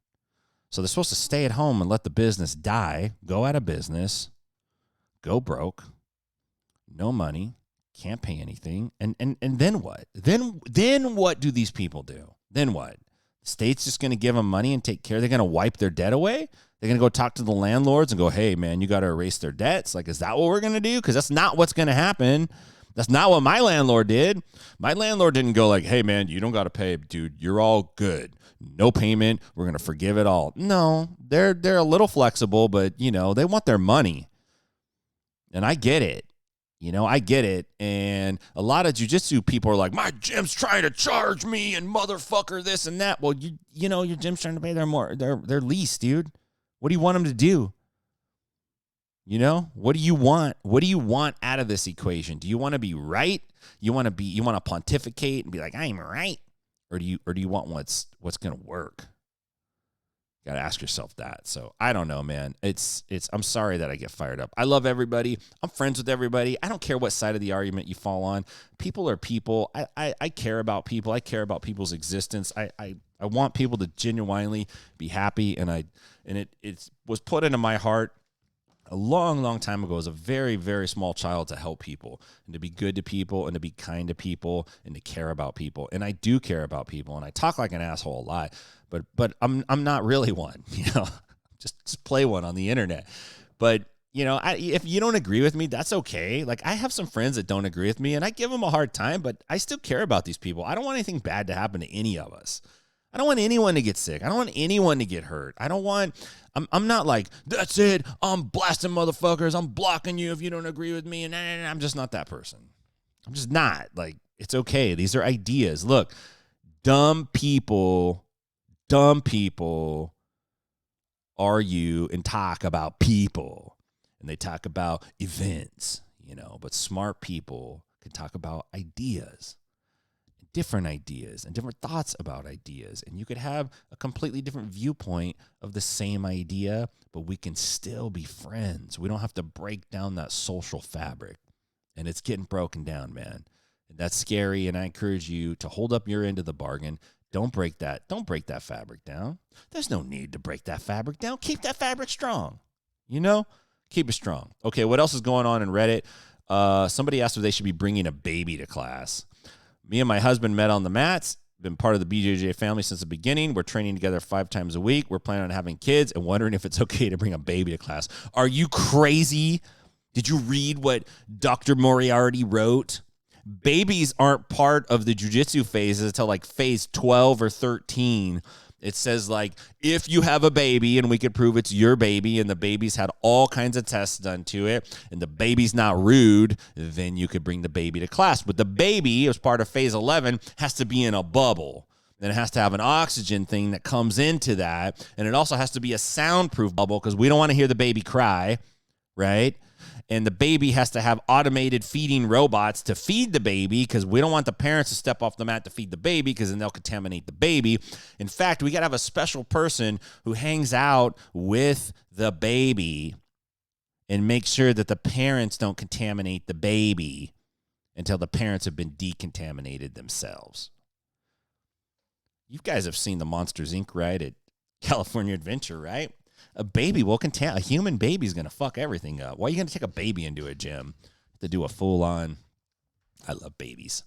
So they're supposed to stay at home and let the business die, go out of business, go broke, no money, can't pay anything. And then what? Then what do these people do? Then what? The state's just going to give them money and take care. They're going to wipe their debt away. They're going to go talk to the landlords and go, hey, man, you got to erase their debts. Like, is that what we're going to do? Because that's not what's going to happen. That's not what my landlord did. My landlord didn't go like, hey, man, you don't got to pay. Dude, you're all good. No payment. We're going to forgive it all. No, they're a little flexible, but, they want their money. And I get it. I get it. And a lot of jiu-jitsu people are like, my gym's trying to charge me and motherfucker this and that. Well, your gym's trying to pay their lease, dude. What do you want them to do? What do you want? What do you want out of this equation? Do you want to be right? You want to pontificate and be like, I'm right? Or do you want what's going to work? Got to ask yourself that. So I don't know, man. I'm sorry that I get fired up. I love everybody. I'm friends with everybody. I don't care what side of the argument you fall on. People are people. I care about people. I care about people's existence. I want people to genuinely be happy. And it was put into my heart a long, long time ago as a very, very small child to help people and to be good to people and to be kind to people and to care about people. And I do care about people, and I talk like an asshole a lot, but I'm not really one, just play one on the internet. But, if you don't agree with me, that's okay. Like, I have some friends that don't agree with me and I give them a hard time, but I still care about these people. I don't want anything bad to happen to any of us. I don't want anyone to get sick. I don't want anyone to get hurt. I'm not like, that's it. I'm blasting motherfuckers. I'm blocking you if you don't agree with me. And I'm just not that person. I'm just not. Like, it's okay. These are ideas. Look, dumb people argue and talk about people. And they talk about events, but smart people can talk about ideas. different ideas and different thoughts about ideas. And you could have a completely different viewpoint of the same idea, but we can still be friends. We don't have to break down that social fabric. And it's getting broken down, man. And that's scary. And I encourage you to hold up your end of the bargain. Don't break that fabric down. There's no need to break that fabric down. Keep that fabric strong. Keep it strong. Okay, what else is going on in Reddit? Somebody asked if they should be bringing a baby to class. Me and my husband met on the mats, been part of the BJJ family since the beginning. We're training together 5 times a week. We're planning on having kids and wondering if it's okay to bring a baby to class. Are you crazy? Did you read what Dr. Moriarty wrote? Babies aren't part of the jiu-jitsu phases until like phase 12 or 13. It says, like, if you have a baby and we could prove it's your baby and the baby's had all kinds of tests done to it and the baby's not rude, then you could bring the baby to class. But the baby, as part of phase 11, has to be in a bubble. Then it has to have an oxygen thing that comes into that. And it also has to be a soundproof bubble because we don't want to hear the baby cry, right? And the baby has to have automated feeding robots to feed the baby because we don't want the parents to step off the mat to feed the baby because then they'll contaminate the baby. In fact, we got to have a special person who hangs out with the baby and make sure that the parents don't contaminate the baby until the parents have been decontaminated themselves. You guys have seen the Monsters, Inc. ride at California Adventure, right? A baby will a human baby's going to fuck everything up. Why are you going to take a baby into a gym to do a full-on? I love babies.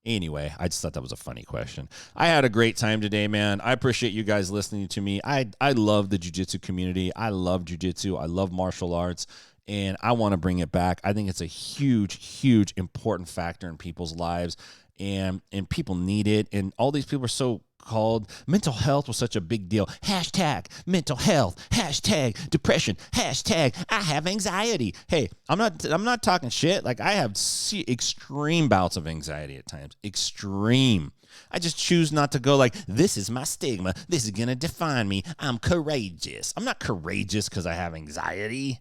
Anyway, I just thought that was a funny question. I had a great time today, man. I appreciate you guys listening to me. I love the jiu-jitsu community. I love jiu-jitsu. I love martial arts, and I want to bring it back. I think it's a huge, huge, important factor in people's lives, and people need it, and all these people are so called. Mental health was such a big deal. Hashtag mental health. Hashtag depression. Hashtag I have anxiety. Hey, I'm not talking shit. Like, I have extreme bouts of anxiety at times. Extreme. I just choose not to go like, this is my stigma. This is going to define me. I'm courageous. I'm not courageous because I have anxiety.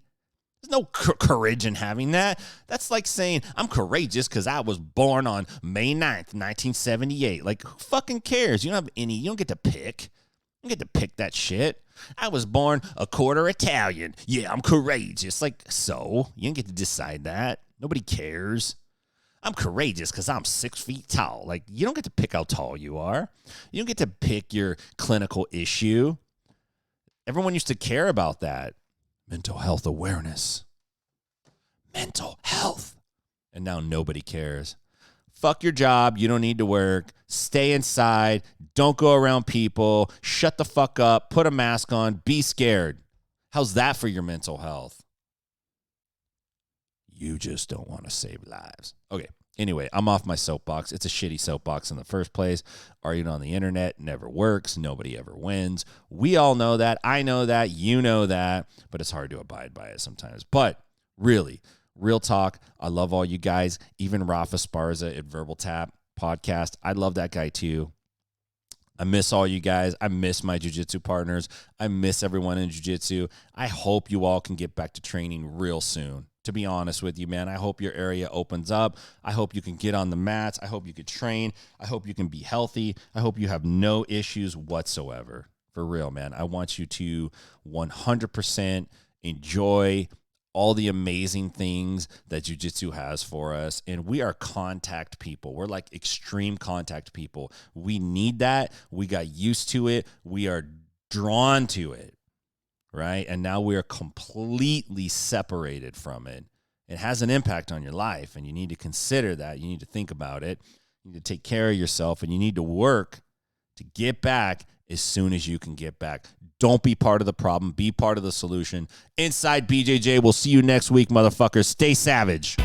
There's no courage in having that. That's like saying I'm courageous because I was born on May 9th, 1978. Like, who fucking cares? You don't get to pick. You don't get to pick that shit. I was born a quarter Italian. Yeah, I'm courageous. Like, so? You don't get to decide that. Nobody cares. I'm courageous because I'm 6 feet tall. Like, you don't get to pick how tall you are. You don't get to pick your clinical issue. Everyone used to care about that. Mental health awareness. Mental health. And now nobody cares. Fuck your job. You don't need to work. Stay inside. Don't go around people. Shut the fuck up. Put a mask on. Be scared. How's that for your mental health? You just don't want to save lives. Okay. Anyway, I'm off my soapbox. It's a shitty soapbox in the first place. Arguing on the internet never works. Nobody ever wins. We all know that. I know that. You know that. But it's hard to abide by it sometimes. But really, real talk, I love all you guys. Even Rafa Esparza at Verbal Tap podcast. I love that guy too. I miss all you guys. I miss my jiu-jitsu partners. I miss everyone in jiu-jitsu. I hope you all can get back to training real soon. To be honest with you, man, I hope your area opens up. I hope you can get on the mats. I hope you can train. I hope you can be healthy. I hope you have no issues whatsoever. For real, man. I want you to 100% enjoy all the amazing things that jiu-jitsu has for us. And we are contact people. We're like extreme contact people. We need that. We got used to it. We are drawn to it. Right? And now we're completely separated from it. It has an impact on your life, and you need to consider that. You need to think about it. You need to take care of yourself, and you need to work to get back as soon as you can get back. Don't be part of the problem. Be part of the solution. Inside BJJ, we'll see you next week, motherfuckers. Stay savage.